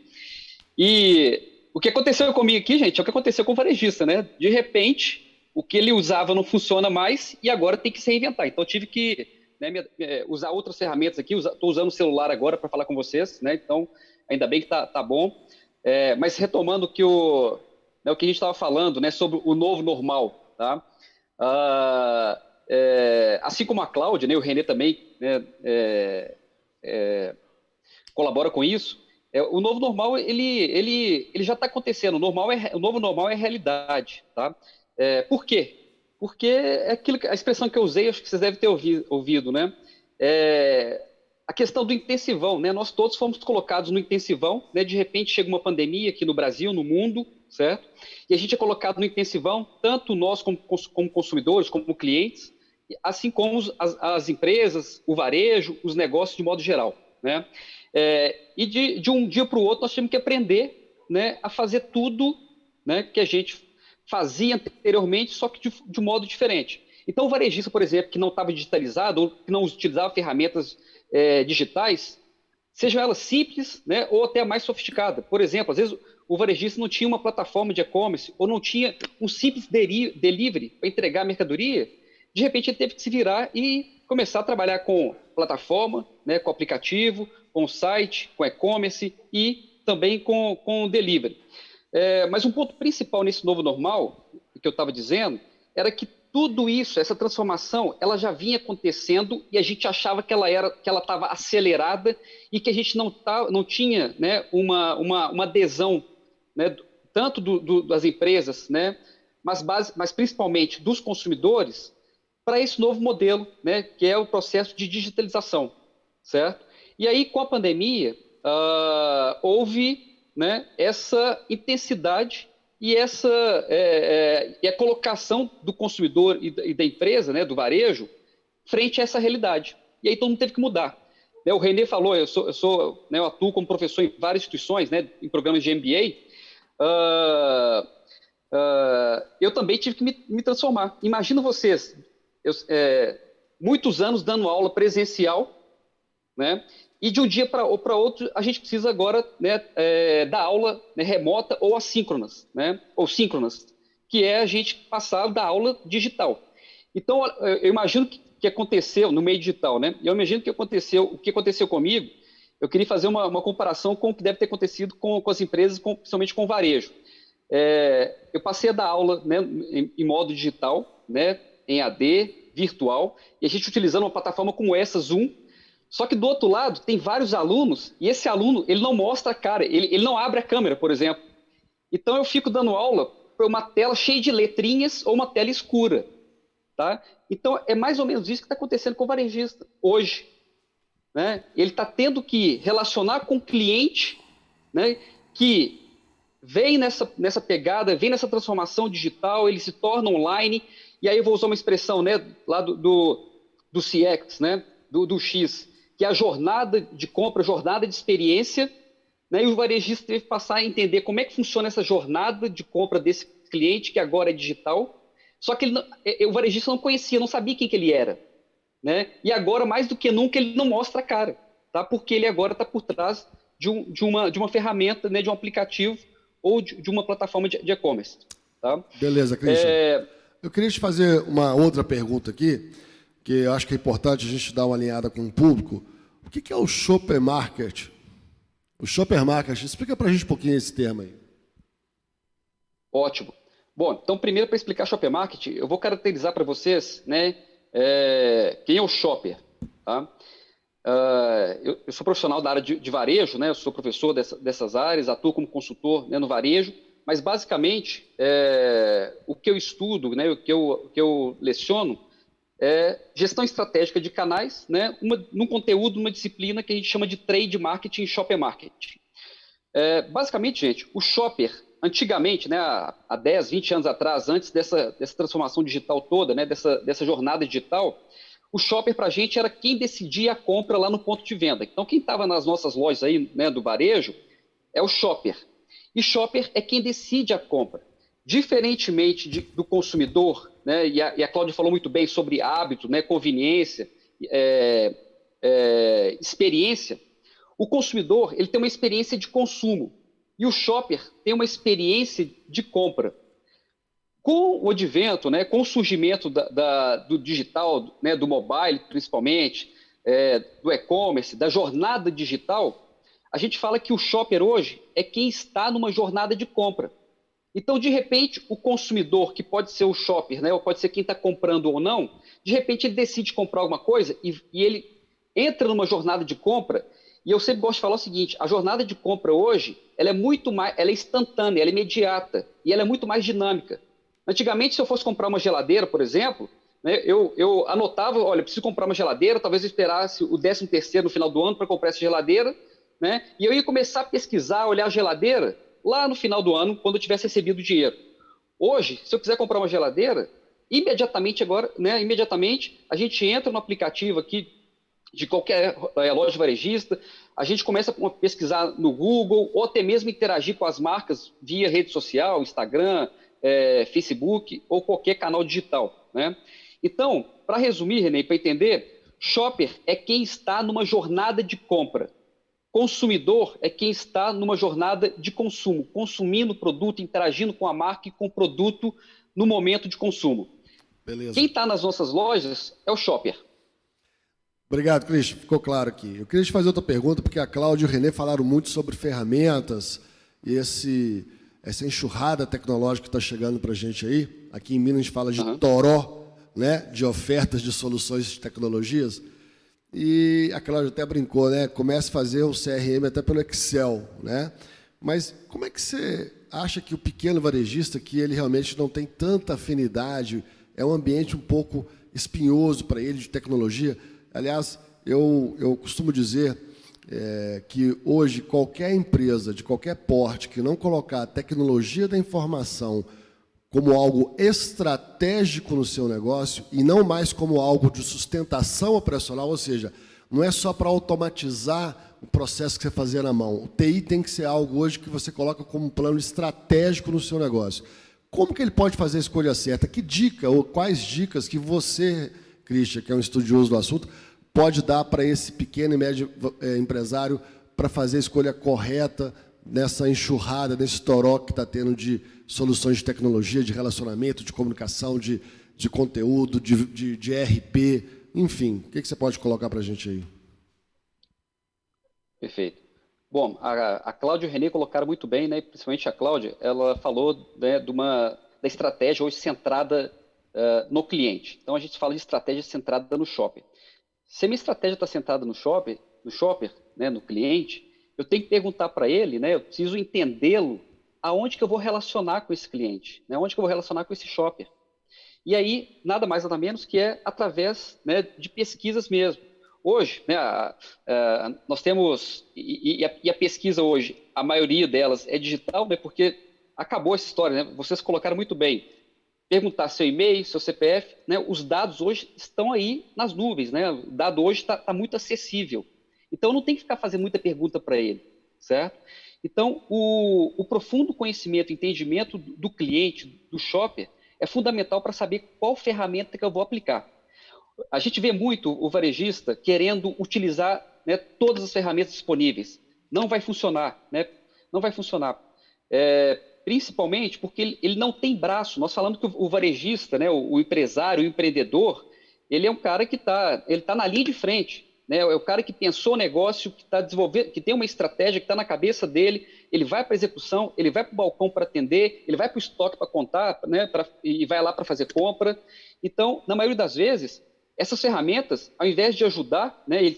E O que aconteceu comigo aqui, gente, é o que aconteceu com o varejista, né? De repente, o que ele usava não funciona mais e agora tem que se reinventar. Então, eu tive que, né, usar outras ferramentas aqui. Estou usando o celular agora para falar com vocês, né? Então, ainda bem que tá bom. Mas retomando o que a gente estava falando, né, sobre o novo normal, tá? Assim como a Cláudia, né, o Renê também, né, colabora com isso. O novo normal ele já está acontecendo. O novo normal é realidade, tá? Por quê? Porque é a expressão que eu usei, acho que vocês devem ter ouvido, né? A questão do intensivão, né? Nós todos fomos colocados no intensivão, né? De repente chega uma pandemia aqui no Brasil, no mundo, certo? E a gente é colocado no intensivão, tanto nós como consumidores, como clientes, assim como as empresas, o varejo, os negócios de modo geral, né? E de um dia para o outro nós temos que aprender, né, a fazer tudo, né, que a gente fazia anteriormente, só que de um modo diferente. Então o varejista, por exemplo, que não estava digitalizado ou que não utilizava ferramentas digitais, sejam elas simples, né, ou até mais sofisticadas. Por exemplo, às vezes o varejista não tinha uma plataforma de e-commerce ou não tinha um simples delivery para entregar a mercadoria. De repente ele teve que se virar e começar a trabalhar com plataforma, né, com aplicativo, com site, com e-commerce e também com delivery. Mas um ponto principal nesse novo normal, que eu estava dizendo, era que tudo isso, essa transformação, ela já vinha acontecendo e a gente achava que ela estava acelerada e que a gente não tinha, né, uma adesão, né, tanto das empresas, né, mas principalmente dos consumidores, para esse novo modelo, né, que é o processo de digitalização, certo? E aí, com a pandemia, houve, né, essa intensidade e a colocação do consumidor e da empresa, né, do varejo, frente a essa realidade. E aí todo mundo teve que mudar. Né, o Renê falou, eu atuo como professor em várias instituições, né, em programas de MBA. Eu também tive que me transformar. Imagina vocês, muitos anos dando aula presencial, né? E de um dia para outro a gente precisa agora, né, dar aula, né, remota ou assíncronas, né? Ou síncronas, que é a gente passar da aula digital. Então eu imagino que aconteceu no meio digital, né? Eu imagino que o que aconteceu comigo. Eu queria fazer uma comparação com o que deve ter acontecido com as empresas, principalmente com o varejo. Eu passei a dar aula, né, em modo digital, né, em AD, virtual, e a gente utilizando uma plataforma como essa, Zoom. Só que do outro lado tem vários alunos, e esse aluno ele não mostra a cara, ele não abre a câmera, por exemplo. Então eu fico dando aula para uma tela cheia de letrinhas ou uma tela escura. Tá? Então é mais ou menos isso que está acontecendo com o varejista hoje. Né? Ele está tendo que relacionar com o cliente, né, que vem nessa pegada, vem nessa transformação digital, ele se torna online. E aí eu vou usar uma expressão, né, lá do CX, né, do X, que é a jornada de compra, jornada de experiência, né, e o varejista teve que passar a entender como é que funciona essa jornada de compra desse cliente, que agora é digital. Só que o varejista não conhecia, não sabia quem que ele era. Né? E agora, mais do que nunca, ele não mostra a cara, tá? Porque ele agora está por trás de uma ferramenta, né, de um aplicativo ou de uma plataforma de e-commerce. Tá? Beleza, Christian. Eu queria te fazer uma outra pergunta aqui, que eu acho que é importante a gente dar uma alinhada com o público. O que é o Shopper Market? O Shopper Market, explica para a gente um pouquinho esse termo aí. Ótimo. Bom, então primeiro para explicar Shopper Market, eu vou caracterizar para vocês, né, quem é o shopper. Tá? Eu sou profissional da área de varejo, né, eu sou professor dessas áreas, atuo como consultor, né, no varejo, mas basicamente o que eu estudo, né, o que eu leciono, gestão estratégica de canais, né, num conteúdo, numa disciplina que a gente chama de Trade Marketing e Shopper Marketing. Basicamente, gente, o shopper, antigamente, né, há 10, 20 anos atrás, antes dessa transformação digital toda, né, dessa jornada digital, o shopper para a gente era quem decidia a compra lá no ponto de venda. Então, quem estava nas nossas lojas aí, né, do varejo é o shopper. E shopper é quem decide a compra. Diferentemente do consumidor, né, e a Cláudia falou muito bem sobre hábito, né, conveniência, experiência, o consumidor ele tem uma experiência de consumo. e o shopper tem uma experiência de compra. Com o advento, né, com o surgimento do digital, né, do mobile principalmente, do e-commerce, da jornada digital, a gente fala que o shopper hoje é quem está numa jornada de compra. Então, de repente, o consumidor, que pode ser o shopper, né, ou pode ser quem está comprando ou não, de repente ele decide comprar alguma coisa e ele entra numa jornada de compra. E eu sempre gosto de falar o seguinte: a jornada de compra hoje ela é muito mais, ela é instantânea, ela é imediata e ela é muito mais dinâmica. Antigamente, se eu fosse comprar uma geladeira, por exemplo, né, eu anotava, olha, preciso comprar uma geladeira, talvez eu esperasse o 13º no final do ano para comprar essa geladeira, né, e eu ia começar a pesquisar, olhar a geladeira lá no final do ano, quando eu tivesse recebido o dinheiro. Hoje, se eu quiser comprar uma geladeira, imediatamente a gente entra no aplicativo aqui de qualquer loja varejista, a gente começa a pesquisar no Google, ou até mesmo interagir com as marcas via rede social, Instagram, Facebook ou qualquer canal digital, né? Então, para resumir, René, para entender, shopper é quem está numa jornada de compra. Consumidor é quem está numa jornada de consumo, consumindo o produto, interagindo com a marca e com o produto no momento de consumo. Beleza. Quem está nas nossas lojas é o shopper. Obrigado, Christian. Ficou claro aqui. Eu queria te fazer outra pergunta, porque a Cláudia e o René falaram muito sobre ferramentas e essa enxurrada tecnológica que está chegando para a gente aí. Aqui em Minas a gente fala de toró, né? De ofertas de soluções de tecnologias. E a Cláudia até brincou, né? Comece a fazer o CRM até pelo Excel, né? Mas como é que você acha que o pequeno varejista, que ele realmente não tem tanta afinidade, é um ambiente um pouco espinhoso para ele de tecnologia? Aliás, eu costumo dizer que hoje qualquer empresa de qualquer porte que não colocar a tecnologia da informação como algo estratégico no seu negócio e não mais como algo de sustentação operacional, ou seja, não é só para automatizar o processo que você fazia na mão. O TI tem que ser algo hoje que você coloca como um plano estratégico no seu negócio. Como que ele pode fazer a escolha certa? Que dica ou quais dicas que você, Christian, que é um estudioso do assunto, pode dar para esse pequeno e médio empresário para fazer a escolha correta nessa enxurrada, nesse toró que está tendo de soluções de tecnologia, de relacionamento, de comunicação, de conteúdo, de RP, enfim. O que você pode colocar para a gente aí? Perfeito. Bom, a Cláudia e o René colocaram muito bem, né? Principalmente a Cláudia, ela falou, né, da estratégia hoje centrada no cliente. Então, a gente fala de estratégia centrada no shopper. Se a minha estratégia está centrada no shopper, né, no cliente, eu tenho que perguntar para ele, né, eu preciso entendê-lo, aonde que eu vou relacionar com esse cliente, né, onde que eu vou relacionar com esse shopper. E aí, nada mais, nada menos que é através, né, de pesquisas mesmo. Hoje, né, nós temos, e a pesquisa hoje, a maioria delas é digital, né, porque acabou essa história, né, vocês colocaram muito bem. Perguntar seu e-mail, seu CPF, né, os dados hoje estão aí nas nuvens, né, o dado hoje está muito acessível. Então, não tem que ficar fazendo muita pergunta para ele, certo? Então, o profundo conhecimento, entendimento do cliente, do shopper, é fundamental para saber qual ferramenta que eu vou aplicar. A gente vê muito o varejista querendo utilizar, né, todas as ferramentas disponíveis. Não vai funcionar, né? Não vai funcionar. Principalmente porque ele não tem braço. Nós falamos que o varejista, né, o empresário, o empreendedor, ele é um cara que está na linha de frente, né? É o cara que pensou o negócio, que está desenvolvendo, que tem uma estratégia que está na cabeça dele. Ele vai para a execução, ele vai para o balcão para atender, ele vai para o estoque para contar, né, e vai lá para fazer compra. Então, na maioria das vezes, essas ferramentas, ao invés de ajudar, né,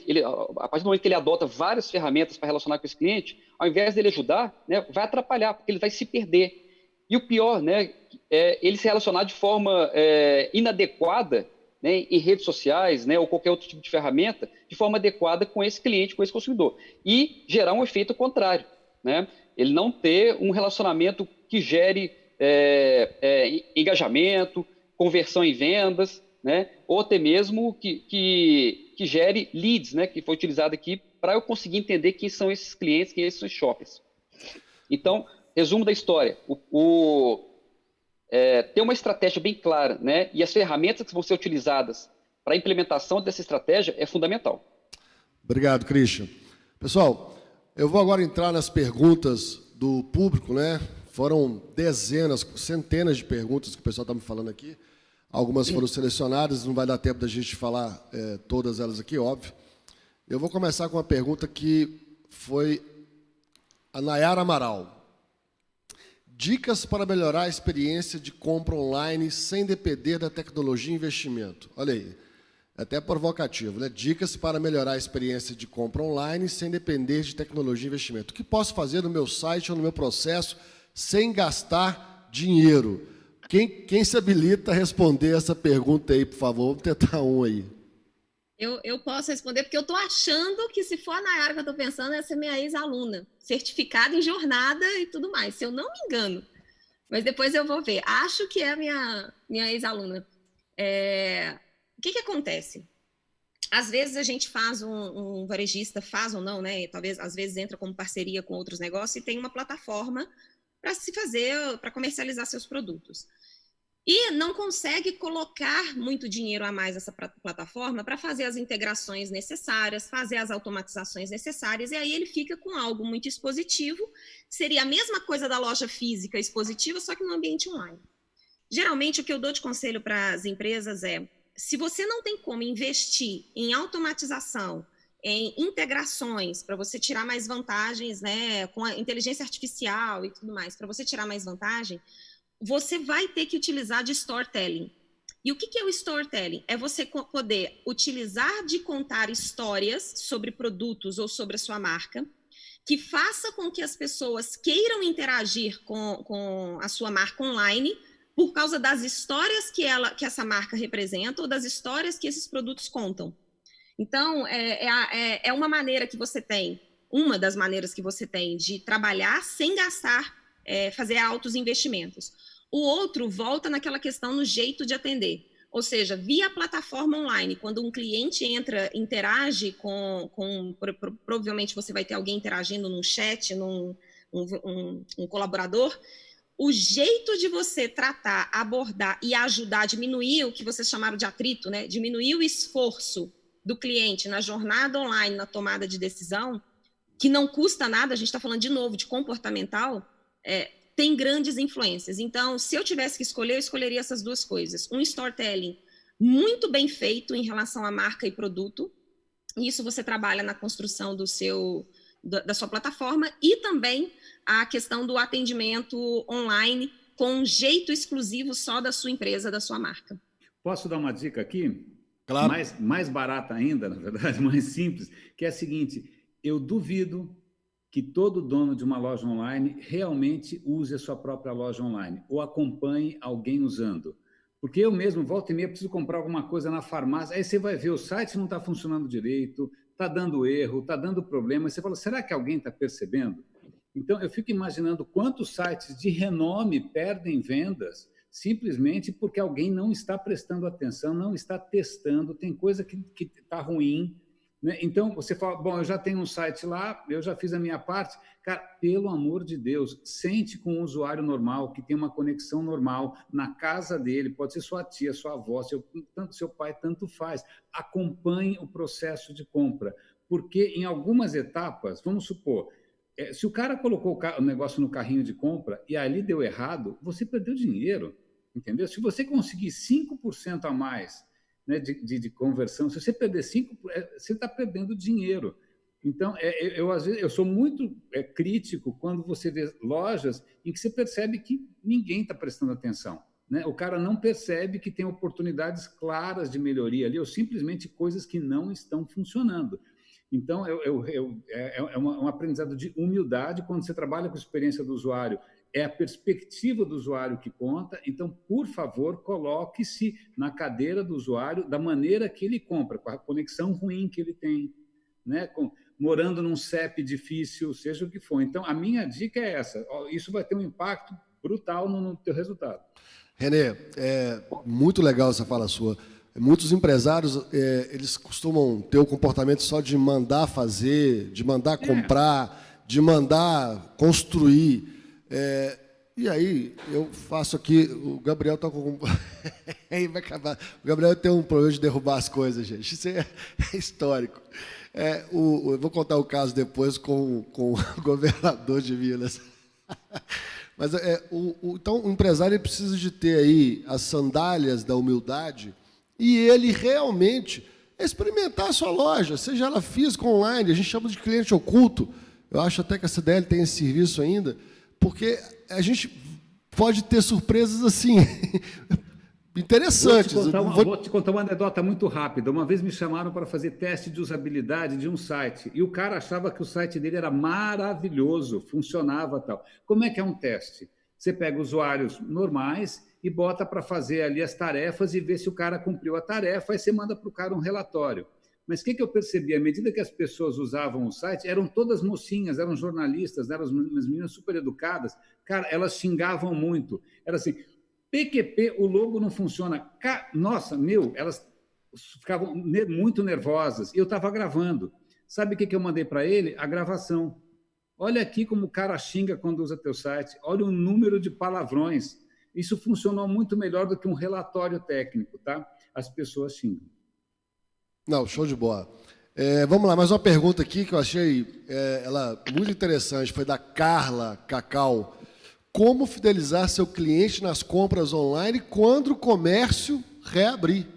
a partir do momento que ele adota várias ferramentas para relacionar com esse cliente, ao invés dele ajudar, né, vai atrapalhar, porque ele vai se perder. E o pior, né, é ele se relacionar de forma inadequada, né, em redes sociais, né, ou qualquer outro tipo de ferramenta, de forma adequada com esse cliente, com esse consumidor. E gerar um efeito contrário, né? Ele não ter um relacionamento que gere engajamento, conversão em vendas, né? Ou até mesmo que gere leads, né? Que foi utilizado aqui para eu conseguir entender quem são esses clientes, quem são esses shoppers. Então, resumo da história. Ter uma estratégia bem clara, né? E as ferramentas que vão ser utilizadas para a implementação dessa estratégia é fundamental. Obrigado, Christian. Pessoal, eu vou agora entrar nas perguntas do público, né? Foram dezenas, centenas de perguntas que o pessoal está me falando aqui. Algumas foram selecionadas, não vai dar tempo da gente falar todas elas aqui, óbvio. Eu vou começar com uma pergunta que foi a Nayara Amaral. Dicas para melhorar a experiência de compra online sem depender da tecnologia e investimento. Olha aí, é até provocativo, né? Dicas para melhorar a experiência de compra online sem depender de tecnologia e investimento. O que posso fazer no meu site ou no meu processo sem gastar dinheiro? Quem se habilita a responder essa pergunta aí, por favor? Vamos tentar um aí. Eu posso responder, porque eu estou achando que, se for a Nayara que eu estou pensando, essa é minha ex-aluna, certificada em jornada e tudo mais, se eu não me engano. Mas depois eu vou ver. Acho que é a minha ex-aluna. O que acontece? Às vezes a gente faz um varejista, faz ou não, né? Talvez, às vezes, entra como parceria com outros negócios e tem uma plataforma para se fazer, para comercializar seus produtos. E não consegue colocar muito dinheiro a mais nessa plataforma para fazer as integrações necessárias, fazer as automatizações necessárias, e aí ele fica com algo muito expositivo. Seria a mesma coisa da loja física expositiva, só que no ambiente online. Geralmente, o que eu dou de conselho para as empresas é, se você não tem como investir em automatização, em integrações, para você tirar mais vantagens, né, com a inteligência artificial e tudo mais, para você tirar mais vantagem, você vai ter que utilizar de storytelling. E o que é o storytelling? É você poder utilizar de contar histórias sobre produtos ou sobre a sua marca, que faça com que as pessoas queiram interagir com a sua marca online por causa das histórias que essa marca representa ou das histórias que esses produtos contam. Então, é uma maneira que você tem, uma das maneiras que você tem de trabalhar sem gastar, fazer altos investimentos. O outro volta naquela questão no jeito de atender. Ou seja, via plataforma online, quando um cliente interage provavelmente você vai ter alguém interagindo num chat, um colaborador, o jeito de você tratar, abordar e ajudar a diminuir o que vocês chamaram de atrito, né? Diminuir o esforço do cliente na jornada online, na tomada de decisão, que não custa nada, a gente está falando de novo de comportamental, tem grandes influências. Então, se eu tivesse que escolher, eu escolheria essas duas coisas. Um storytelling muito bem feito em relação à marca e produto. Isso você trabalha na construção da sua plataforma, e também a questão do atendimento online com um jeito exclusivo só da sua empresa, da sua marca. Posso dar uma dica aqui? Claro. Mais barata ainda, na verdade, mais simples, que é a seguinte: eu duvido que todo dono de uma loja online realmente use a sua própria loja online ou acompanhe alguém usando. Porque eu mesmo, volta e meia, preciso comprar alguma coisa na farmácia, aí você vai ver, o site não está funcionando direito, está dando erro, está dando problema, e você fala, será que alguém está percebendo? Então, eu fico imaginando quantos sites de renome perdem vendas simplesmente porque alguém não está prestando atenção, não está testando, tem coisa que está ruim, né? Então, você fala, bom, eu já tenho um site lá, eu já fiz a minha parte. Cara, pelo amor de Deus, sente com um usuário normal, que tem uma conexão normal, na casa dele, pode ser sua tia, sua avó, seu pai, tanto faz. Acompanhe o processo de compra, porque em algumas etapas, vamos supor, se o cara colocou o negócio no carrinho de compra e ali deu errado, você perdeu dinheiro, entendeu? Se você conseguir 5% a mais, né, de conversão, se você perder 5%, você está perdendo dinheiro. Então, às vezes, eu sou muito crítico quando você vê lojas em que você percebe que ninguém está prestando atenção, né? O cara não percebe que tem oportunidades claras de melhoria ali, ou simplesmente coisas que não estão funcionando. Então, é um aprendizado de humildade quando você trabalha com a experiência do usuário. É a perspectiva do usuário que conta. Então, por favor, coloque-se na cadeira do usuário da maneira que ele compra, com a conexão ruim que ele tem, né? Morando num CEP difícil, seja o que for. Então, a minha dica é essa. Isso vai ter um impacto brutal no teu resultado. Renê, muito legal essa fala sua. Muitos empresários, eles costumam ter o comportamento só de mandar fazer, de mandar comprar, de mandar construir. E aí, eu faço aqui, o Gabriel está com... Aí vai acabar. O Gabriel tem um problema de derrubar as coisas, gente. Isso é histórico. Eu vou contar o caso depois com o governador de Minas. Mas então o empresário ele precisa de ter aí as sandálias da humildade e ele realmente experimentar a sua loja, seja ela física ou online. A gente chama de cliente oculto. Eu acho até que a CDL tem esse serviço ainda, porque a gente pode ter surpresas assim interessantes. Vou te contar uma anedota muito rápida. Uma vez me chamaram para fazer teste de usabilidade de um site e o cara achava que o site dele era maravilhoso, funcionava tal. Como é que é um teste? Você pega usuários normais e bota para fazer ali as tarefas e ver se o cara cumpriu a tarefa, aí você manda para o cara um relatório. Mas o que eu percebi? À medida que as pessoas usavam o site, eram todas mocinhas, eram jornalistas, eram umas meninas super educadas. Cara, elas xingavam muito. Era assim, PQP, o logo não funciona. Nossa, elas ficavam muito nervosas. E eu estava gravando. Sabe o que eu mandei para ele? A gravação. Olha aqui como o cara xinga quando usa teu site. Olha o número de palavrões. Isso funcionou muito melhor do que um relatório técnico, tá? As pessoas xingam. Não, show de bola. Vamos lá, mais uma pergunta aqui que eu achei ela muito interessante. Foi da Carla Cacau. Como fidelizar seu cliente nas compras online quando o comércio reabrir?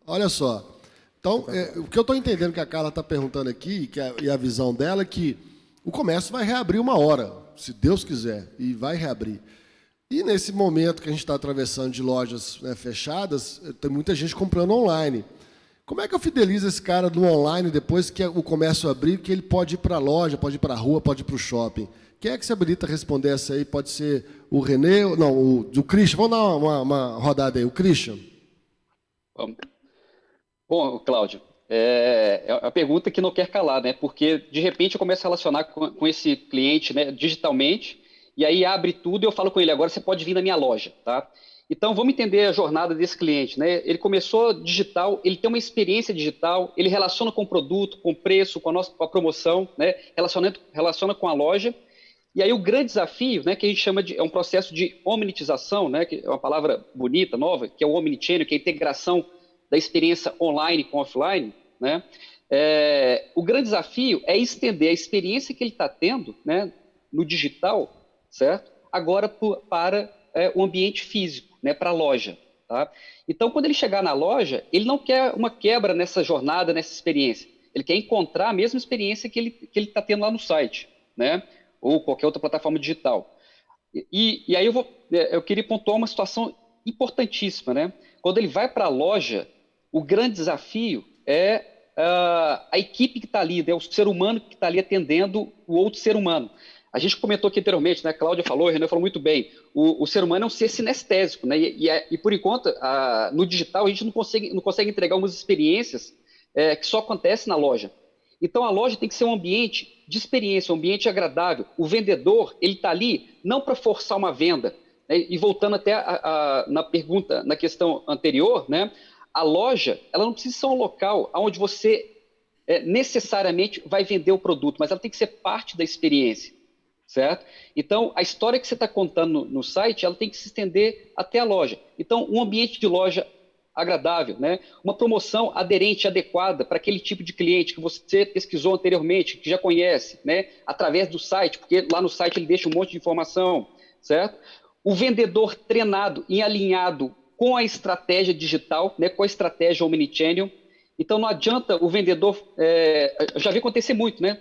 Olha só. Então, o que eu estou entendendo que a Carla está perguntando aqui, e a visão dela, é que o comércio vai reabrir uma hora, se Deus quiser, e vai reabrir. E nesse momento que a gente está atravessando de lojas fechadas, tem muita gente comprando online. Como é que eu fidelizo esse cara do online depois que o comércio abrir, que ele pode ir para a loja, pode ir para a rua, pode ir para o shopping? Quem é que se habilita a responder essa aí? Pode ser o Renê, não, o Christian. Vamos dar uma rodada aí. O Christian. Bom, Cláudio, é uma pergunta que não quer calar, né? Porque, de repente, eu começo a relacionar com esse cliente, né, digitalmente, e aí abre tudo e eu falo com ele, agora você pode vir na minha loja, tá? Então, vamos entender a jornada desse cliente, né? Ele começou digital, ele tem uma experiência digital, ele relaciona com o produto, com o preço, com a promoção, né? Relaciona com a loja. E aí o grande desafio, né, que a gente chama de, é um processo de omnitização, né, que é uma palavra bonita, nova, que é o omnichannel, que é a integração da experiência online com offline, né? O grande desafio é estender a experiência que ele está tendo, né, no digital, certo? Agora para o ambiente físico, né, para a loja. Tá? Então, quando ele chegar na loja, ele não quer uma quebra nessa jornada, nessa experiência. Ele quer encontrar a mesma experiência que ele está tendo lá no site, né? Ou qualquer outra plataforma digital. E aí eu queria pontuar uma situação importantíssima, né? Quando ele vai para a loja, o grande desafio é a equipe que está ali, né? O ser humano que está ali atendendo o outro ser humano. A gente comentou aqui anteriormente, né? A Cláudia falou, o Renan falou muito bem, o ser humano é um ser sinestésico, né? E por enquanto, no digital, a gente não consegue entregar algumas experiências que só acontecem na loja. Então, a loja tem que ser um ambiente de experiência, um ambiente agradável. O vendedor, ele está ali não para forçar uma venda. Né? E voltando até na pergunta, na questão anterior, né? A loja, ela não precisa ser um local onde você necessariamente vai vender o produto, mas ela tem que ser parte da experiência, certo? Então, a história que você está contando no site, ela tem que se estender até a loja. Então, um ambiente de loja agradável, né? Uma promoção aderente, adequada para aquele tipo de cliente que você pesquisou anteriormente, que já conhece, né? Através do site, porque lá no site ele deixa um monte de informação, certo? O vendedor treinado e alinhado com a estratégia digital, né? Com a estratégia omnichannel. Então não adianta o vendedor, eu já vi acontecer muito, né?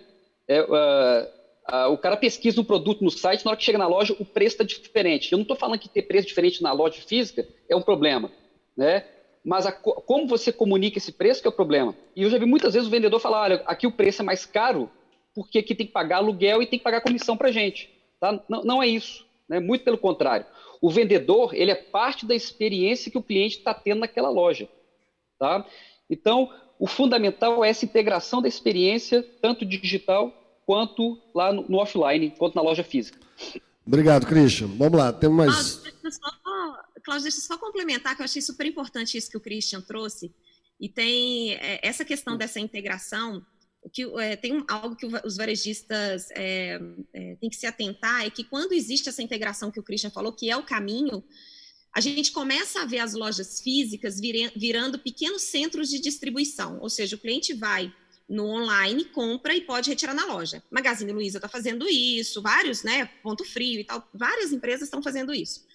O cara pesquisa um produto no site, na hora que chega na loja o preço está diferente. Eu não estou falando que ter preço diferente na loja física é um problema, né? Mas como você comunica esse preço que é o problema. E eu já vi muitas vezes o vendedor falar, olha, aqui o preço é mais caro porque aqui tem que pagar aluguel e tem que pagar comissão para a gente. Tá? Não é isso, né? Muito pelo contrário. O vendedor, ele é parte da experiência que o cliente está tendo naquela loja. Tá? Então, o fundamental é essa integração da experiência, tanto digital quanto lá no offline, quanto na loja física. Obrigado, Christian. Vamos lá, temos mais... Cláudio, deixa eu só complementar, que eu achei super importante isso que o Christian trouxe, e tem essa questão dessa integração, tem algo que os varejistas têm que se atentar, é que quando existe essa integração que o Christian falou, que é o caminho, a gente começa a ver as lojas físicas virando pequenos centros de distribuição, ou seja, o cliente vai no online, compra e pode retirar na loja. Magazine Luiza está fazendo isso, vários, né, Ponto Frio e tal, várias empresas estão fazendo isso.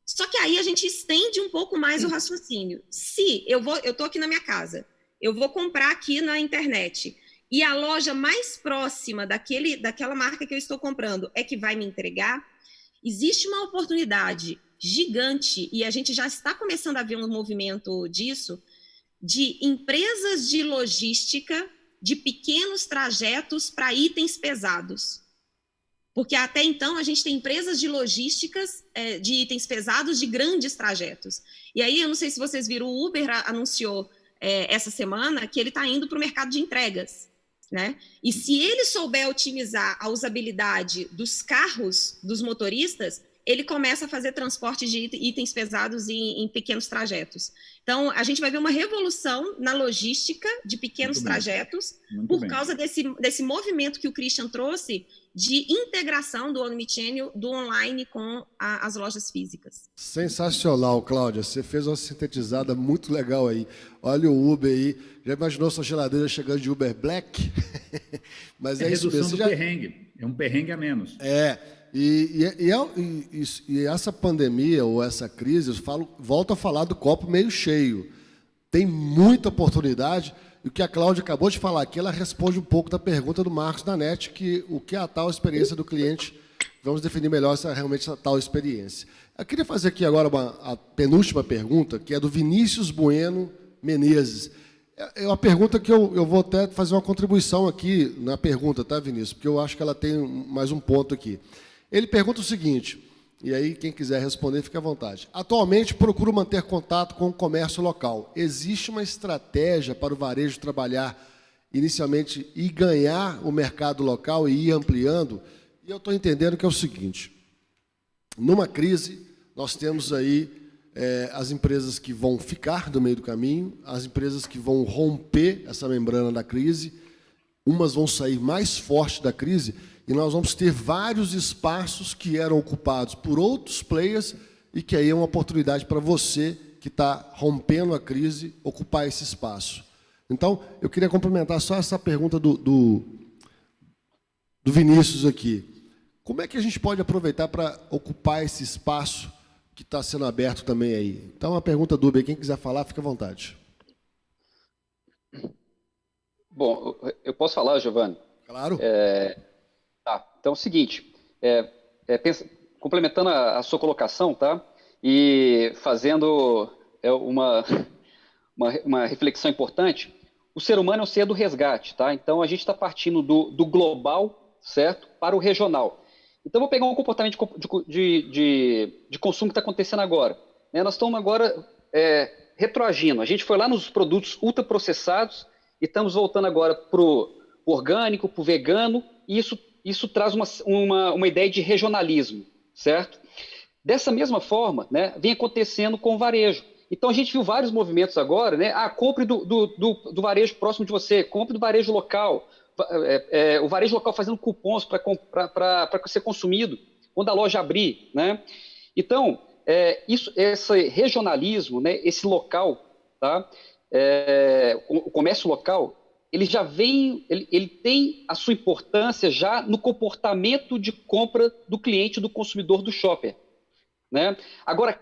Só que aí a gente estende um pouco mais o raciocínio. Se eu estou aqui na minha casa, eu vou comprar aqui na internet, e a loja mais próxima daquela marca que eu estou comprando é que vai me entregar, existe uma oportunidade gigante, e a gente já está começando a ver um movimento disso, de empresas de logística de pequenos trajetos para itens pesados. Porque até então a gente tem empresas de logísticas de itens pesados de grandes trajetos. E aí, eu não sei se vocês viram, o Uber anunciou essa semana que ele está indo para o mercado de entregas, né? E se ele souber otimizar a usabilidade dos carros dos motoristas, ele começa a fazer transporte de itens pesados em pequenos trajetos. Então, a gente vai ver uma revolução na logística de pequenos trajetos por causa desse movimento que o Christian trouxe de integração do omnichannel, do online com as lojas físicas. Sensacional, Cláudia. Você fez uma sintetizada muito legal aí. Olha o Uber aí. Já imaginou sua geladeira chegando de Uber Black? Mas é isso mesmo. Redução do perrengue. É um perrengue a menos. E essa pandemia ou essa crise, volto a falar do copo meio cheio. Tem muita oportunidade, e o que a Cláudia acabou de falar aqui, ela responde um pouco da pergunta do Marcos da NET, que o que é a tal experiência do cliente, vamos definir melhor realmente essa tal experiência. Eu queria fazer aqui agora a penúltima pergunta, que é do Vinícius Bueno Menezes. É uma pergunta que eu vou até fazer uma contribuição aqui na pergunta, tá, Vinícius? Porque eu acho que ela tem mais um ponto aqui. Ele pergunta o seguinte, e aí quem quiser responder, fique à vontade. Atualmente, procuro manter contato com o comércio local. Existe uma estratégia para o varejo trabalhar inicialmente e ganhar o mercado local e ir ampliando? E eu estou entendendo que é o seguinte, numa crise, nós temos aí as empresas que vão ficar no meio do caminho, as empresas que vão romper essa membrana da crise, umas vão sair mais forte da crise, e nós vamos ter vários espaços que eram ocupados por outros players e que aí é uma oportunidade para você que está rompendo a crise, ocupar esse espaço. Então, eu queria complementar só essa pergunta do Vinícius aqui. Como é que a gente pode aproveitar para ocupar esse espaço que está sendo aberto também aí? Então, uma pergunta dúbia, quem quiser falar, fica à vontade. Bom, eu posso falar, Giovanni? Claro. Então é o seguinte, complementando a sua colocação, tá? E fazendo uma reflexão importante, o ser humano é um ser do resgate, tá? Então a gente está partindo do global, certo, para o regional. Então vou pegar um comportamento de consumo que está acontecendo agora, né? Nós estamos agora retroagindo. A gente foi lá nos produtos ultraprocessados e estamos voltando agora para o orgânico, para o vegano, e isso traz uma ideia de regionalismo, certo? Dessa mesma forma, né, vem acontecendo com o varejo. Então, a gente viu vários movimentos agora, né? Compre do varejo próximo de você, compre do varejo local, o varejo local fazendo cupons para ser consumido quando a loja abrir, né? Então, esse regionalismo, né, esse local, tá? O comércio local, ele já vem, ele tem a sua importância já no comportamento de compra do cliente, do consumidor, do shopper, né? Agora,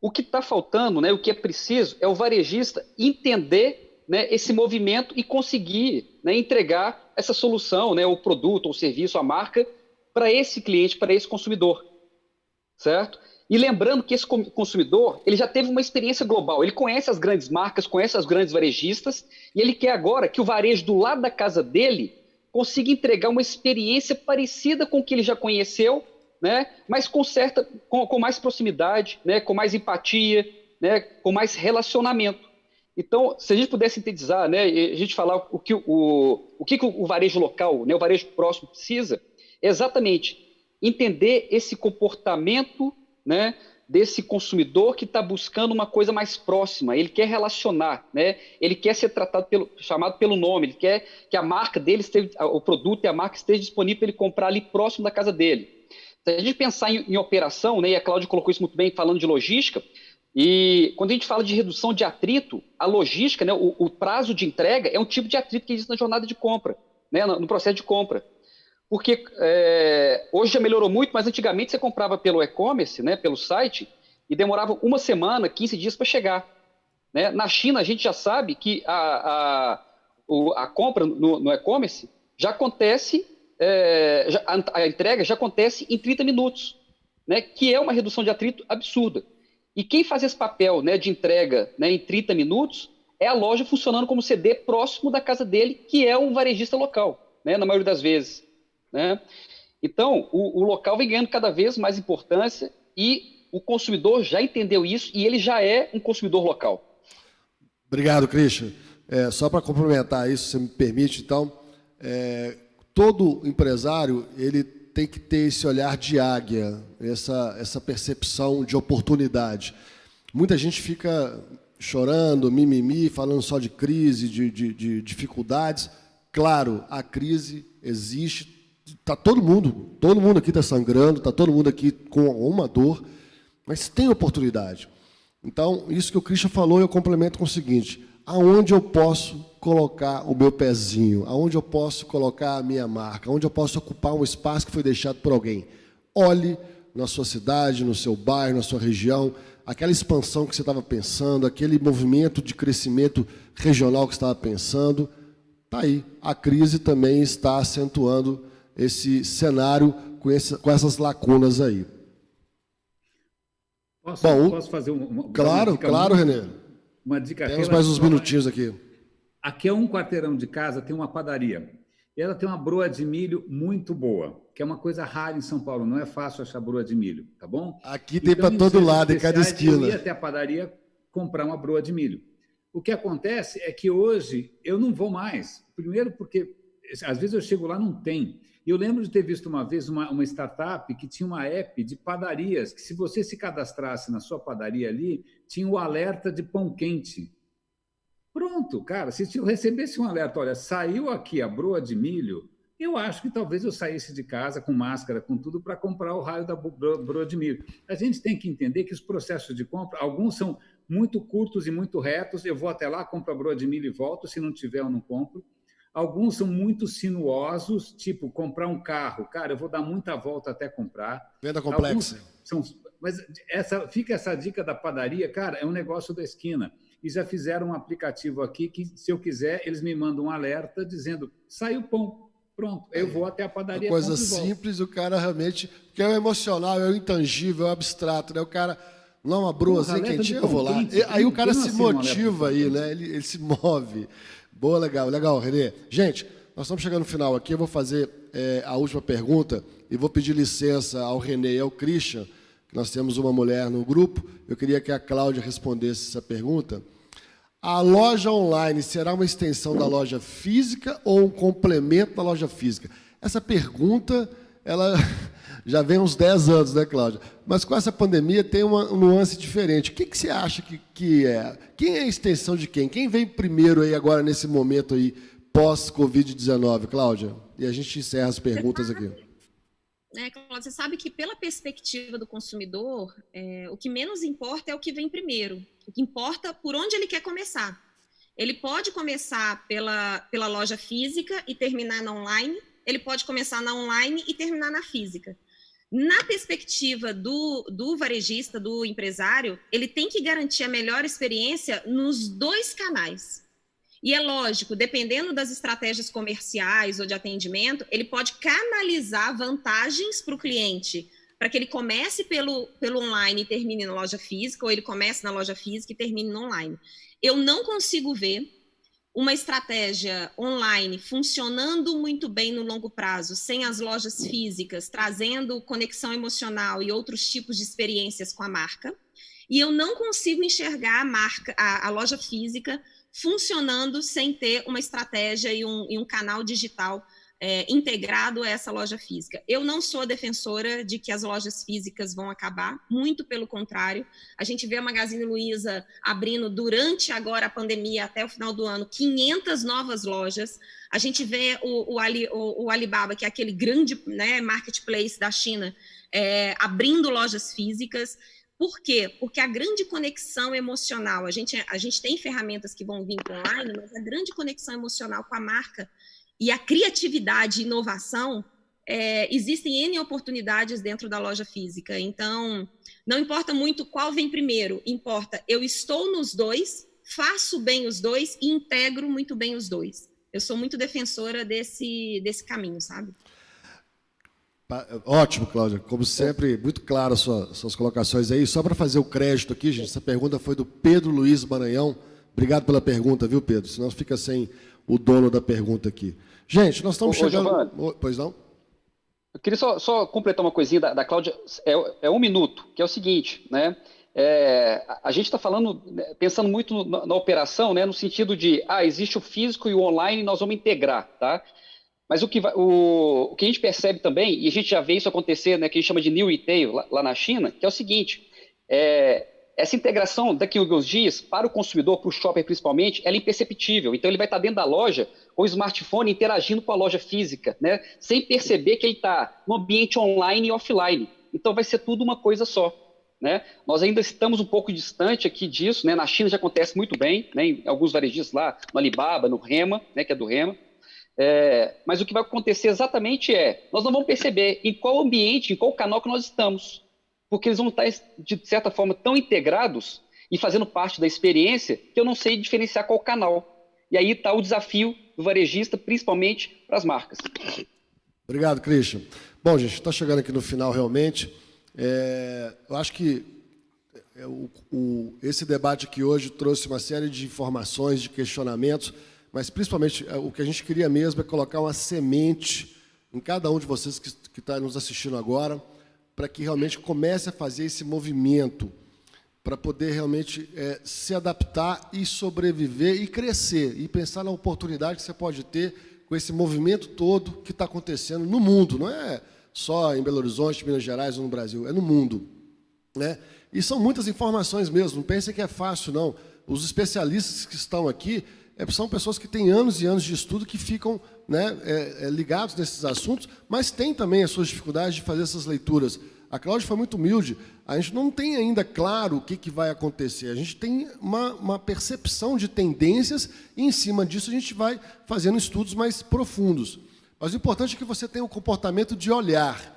o que está faltando, né, o que é preciso, é o varejista entender, né, esse movimento e conseguir, né, entregar essa solução, né, o produto, o serviço, a marca, para esse cliente, para esse consumidor, certo? E lembrando que esse consumidor, ele já teve uma experiência global, ele conhece as grandes marcas, conhece as grandes varejistas, e ele quer agora que o varejo do lado da casa dele consiga entregar uma experiência parecida com o que ele já conheceu, né, mas com mais proximidade, né, com mais empatia, né, com mais relacionamento. Então, se a gente puder sintetizar, né, e a gente falar o que o varejo local, né, o varejo próximo precisa, é exatamente entender esse comportamento, né, desse consumidor que está buscando uma coisa mais próxima, ele quer relacionar, né, ele quer ser chamado pelo nome, ele quer que a marca dele o produto e a marca esteja disponível para ele comprar ali próximo da casa dele. Se a gente pensar em operação, né, e a Cláudia colocou isso muito bem falando de logística, E quando a gente fala de redução de atrito, a logística, né, o prazo de entrega é um tipo de atrito que existe na jornada de compra, né, no processo de compra. Porque hoje já melhorou muito, mas antigamente você comprava pelo e-commerce, né, pelo site, e demorava 1 semana, 15 dias para chegar. Né? Na China, a gente já sabe que a compra no e-commerce já acontece, a entrega já acontece em 30 minutos, né, que é uma redução de atrito absurda. E quem faz esse papel, né, de entrega, né, em 30 minutos é a loja funcionando como CD próximo da casa dele, que é um varejista local, né, na maioria das vezes. Né? Então, o local vem ganhando cada vez mais importância e o consumidor já entendeu isso e ele já é um consumidor local. Obrigado, Christian. Só para complementar isso, se você me permite, então, todo empresário ele tem que ter esse olhar de águia, essa percepção de oportunidade. Muita gente fica chorando, mimimi, falando só de crise, de dificuldades. Claro, a crise existe, está todo mundo aqui está sangrando, está todo mundo aqui com uma dor, mas tem oportunidade. Então, isso que o Christian falou, eu complemento com o seguinte: aonde eu posso colocar o meu pezinho, aonde eu posso colocar a minha marca, aonde eu posso ocupar um espaço que foi deixado por alguém. Olhe na sua cidade, no seu bairro, na sua região, aquela expansão que você estava pensando, aquele movimento de crescimento regional que você estava pensando. Está aí. A crise também está acentuando esse cenário com essas lacunas aí. Posso fazer uma Claro, Renê. Uma dica. Temos mais uns minutinhos aqui. Aqui a 1 quarteirão de casa tem uma padaria. E ela tem uma broa de milho muito boa, que é uma coisa rara em São Paulo. Não é fácil achar broa de milho, tá bom? Aqui tem para todo lado, em cada esquina. Eu ia até a padaria comprar uma broa de milho. O que acontece é que hoje eu não vou mais. Primeiro porque, às vezes eu chego lá, não tem. Eu lembro de ter visto uma vez uma startup que tinha uma app de padarias, que se você se cadastrasse na sua padaria ali, tinha o alerta de pão quente. Pronto, cara, se eu recebesse um alerta, olha, saiu aqui a broa de milho, eu acho que talvez eu saísse de casa com máscara, com tudo, para comprar o raio da broa de milho. A gente tem que entender que os processos de compra, alguns são muito curtos e muito retos, eu vou até lá, compro a broa de milho e volto, se não tiver eu não compro. Alguns são muito sinuosos, tipo comprar um carro. Cara, eu vou dar muita volta até comprar. Venda complexa. Mas fica essa dica da padaria, cara, é um negócio da esquina. E já fizeram um aplicativo aqui que, se eu quiser, eles me mandam um alerta dizendo, saiu pão. Pronto, eu vou até a padaria. Uma coisa simples, o cara realmente... Porque é o emocional, é o intangível, é o abstrato, né? O cara... Não, uma broazinha quentinha, eu vou lá. Aí o cara se motiva aí, né? Ele se move. Boa, legal, Renê. Gente, nós estamos chegando no final aqui, eu vou fazer a última pergunta e vou pedir licença ao Renê e ao Christian, que nós temos uma mulher no grupo. Eu queria que a Cláudia respondesse essa pergunta. A loja online será uma extensão da loja física ou um complemento da loja física? Essa pergunta, ela já vem há uns 10 anos, né, Cláudia? Mas com essa pandemia tem uma nuance diferente. O que você acha que é? Quem é a extensão de quem? Quem vem primeiro aí agora nesse momento aí pós-Covid-19, Cláudia? E a gente encerra as perguntas aqui. Cláudia, você sabe que pela perspectiva do consumidor, o que menos importa é o que vem primeiro. O que importa é por onde ele quer começar. Ele pode começar pela loja física e terminar na online. Ele pode começar na online e terminar na física. Na perspectiva do varejista, do empresário, ele tem que garantir a melhor experiência nos 2 canais. E é lógico, dependendo das estratégias comerciais ou de atendimento, ele pode canalizar vantagens para o cliente, para que ele comece pelo online e termine na loja física, ou ele comece na loja física e termine no online. Eu não consigo ver uma estratégia online funcionando muito bem no longo prazo, sem as lojas físicas, trazendo conexão emocional e outros tipos de experiências com a marca. E eu não consigo enxergar a loja física funcionando sem ter uma estratégia e um canal digital integrado a essa loja física. Eu não sou defensora de que as lojas físicas vão acabar, muito pelo contrário. A gente vê a Magazine Luiza abrindo durante agora a pandemia até o final do ano 500 novas lojas. A gente vê o Alibaba, que é aquele grande, né, marketplace da China, abrindo lojas físicas. Por quê? Porque a grande conexão emocional, a gente tem ferramentas que vão vir para online, mas a grande conexão emocional com a marca e a criatividade e inovação, existem N oportunidades dentro da loja física. Então, não importa muito qual vem primeiro, importa eu estou nos dois, faço bem os dois e integro muito bem os dois. Eu sou muito defensora desse caminho, sabe? Ótimo, Cláudia. Como sempre, muito claro as suas colocações aí. Só para fazer o crédito aqui, gente, essa pergunta foi do Pedro Luiz Maranhão. Obrigado pela pergunta, viu, Pedro? Senão fica sem o dono da pergunta aqui. Gente, nós estamos chegando... Pois não? Eu queria só completar uma coisinha da Cláudia. É 1 minuto, que é o seguinte, né? A gente está falando, pensando muito na operação, né, no sentido de, existe o físico e o online, nós vamos integrar, tá? Mas o que a gente percebe também, e a gente já vê isso acontecer, né, que a gente chama de New Retail, lá na China, que é o seguinte, essa integração daqui a alguns dias, para o consumidor, para o shopper principalmente, ela é imperceptível. Então, ele vai estar dentro da loja com o smartphone interagindo com a loja física, né, sem perceber que ele está no ambiente online e offline. Então, vai ser tudo uma coisa só. Né? Nós ainda estamos um pouco distante aqui disso, né? Na China já acontece muito bem, né? Em alguns varejistas lá, no Alibaba, no Rema, né? Que é do Rema. Mas o que vai acontecer exatamente nós não vamos perceber em qual ambiente, em qual canal que nós estamos, porque eles vão estar, de certa forma, tão integrados e fazendo parte da experiência que eu não sei diferenciar qual canal. E aí está o desafio do varejista, principalmente para as marcas. Obrigado, Christian. Bom, gente, está chegando aqui no final, realmente. Eu acho que esse debate aqui hoje trouxe uma série de informações, de questionamentos, mas principalmente o que a gente queria mesmo é colocar uma semente em cada um de vocês que está nos assistindo agora, para que realmente comece a fazer esse movimento, para poder realmente se adaptar e sobreviver e crescer, e pensar na oportunidade que você pode ter com esse movimento todo que está acontecendo no mundo, não é só em Belo Horizonte, Minas Gerais ou no Brasil, é no mundo. Né? E são muitas informações mesmo, não pensem que é fácil, não. Os especialistas que estão aqui são pessoas que têm anos e anos de estudo que ficam, né, ligados nesses assuntos, mas têm também as suas dificuldades de fazer essas leituras. A Cláudia foi muito humilde, a gente não tem ainda claro o que vai acontecer, a gente tem uma percepção de tendências e, em cima disso, a gente vai fazendo estudos mais profundos. Mas o importante é que você tenha o comportamento de olhar.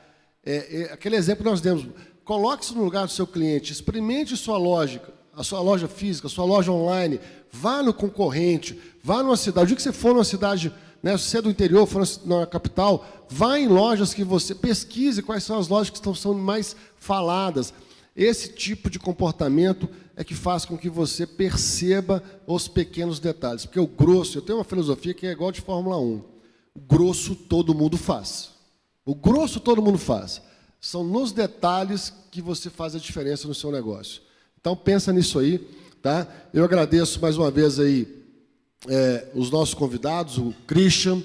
Aquele exemplo que nós demos, coloque-se no lugar do seu cliente, experimente sua lógica, a sua loja física, a sua loja online, vá no concorrente, vá numa cidade. O dia que você for numa cidade, né, se você é do interior, for na capital, vá em lojas que você pesquise quais são as lojas que são mais faladas. Esse tipo de comportamento é que faz com que você perceba os pequenos detalhes. Porque o grosso, eu tenho uma filosofia que é igual de Fórmula 1. O grosso todo mundo faz. O grosso todo mundo faz. São nos detalhes que você faz a diferença no seu negócio. Então, pensa nisso aí. Tá? Eu agradeço mais uma vez aí, os nossos convidados, o Christian,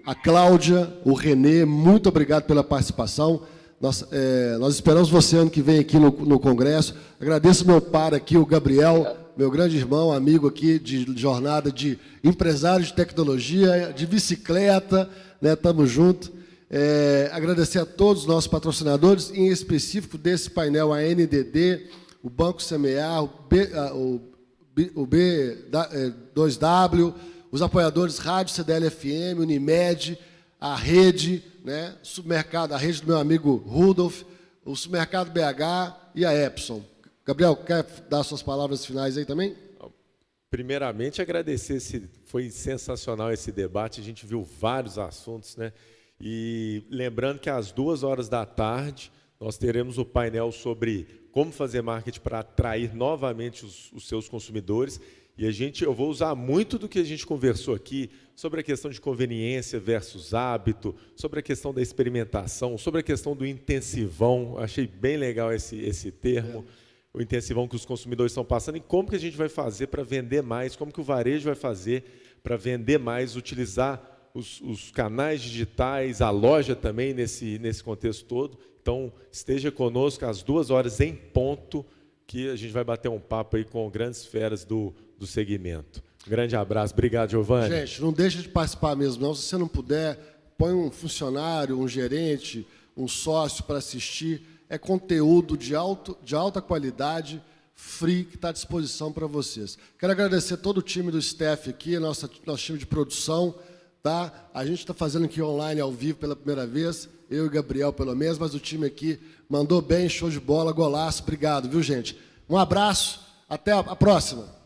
a Cláudia, o Renê. Muito obrigado pela participação. Nós esperamos você ano que vem aqui no Congresso. Agradeço meu par aqui, o Gabriel, meu grande irmão, amigo aqui de jornada de empresário de tecnologia, de bicicleta, né? Tamo junto. Agradecer a todos os nossos patrocinadores, em específico desse painel, a NDD, o Banco CMA, o B2W, os apoiadores Rádio CDL-FM, Unimed, a Rede, né? Supermercado, a rede do meu amigo Rudolf, o Supermercado BH e a Epson. Gabriel, quer dar suas palavras finais aí também? Primeiramente, agradecer, foi sensacional esse debate, a gente viu vários assuntos, né? E lembrando que às 14h nós teremos o painel sobre como fazer marketing para atrair novamente os seus consumidores. E eu vou usar muito do que a gente conversou aqui sobre a questão de conveniência versus hábito, sobre a questão da experimentação, sobre a questão do intensivão. Achei bem legal esse termo. O intensivão que os consumidores estão passando e como que a gente vai fazer para vender mais, como que o varejo vai fazer para vender mais, utilizar os canais digitais, a loja também nesse contexto todo. Então, esteja conosco às 2h em ponto, que a gente vai bater um papo aí com grandes feras do segmento. Grande abraço. Obrigado, Giovanni. Gente, não deixe de participar mesmo, não. Se você não puder, põe um funcionário, um gerente, um sócio para assistir. é conteúdo de alta qualidade, free, que está à disposição para vocês. Quero agradecer todo o time do staff aqui, nosso time de produção. Tá? A gente está fazendo aqui online, ao vivo, pela primeira vez. Eu e o Gabriel, pelo menos, mas o time aqui mandou bem, show de bola, golaço. Obrigado, viu, gente? Um abraço, até a próxima.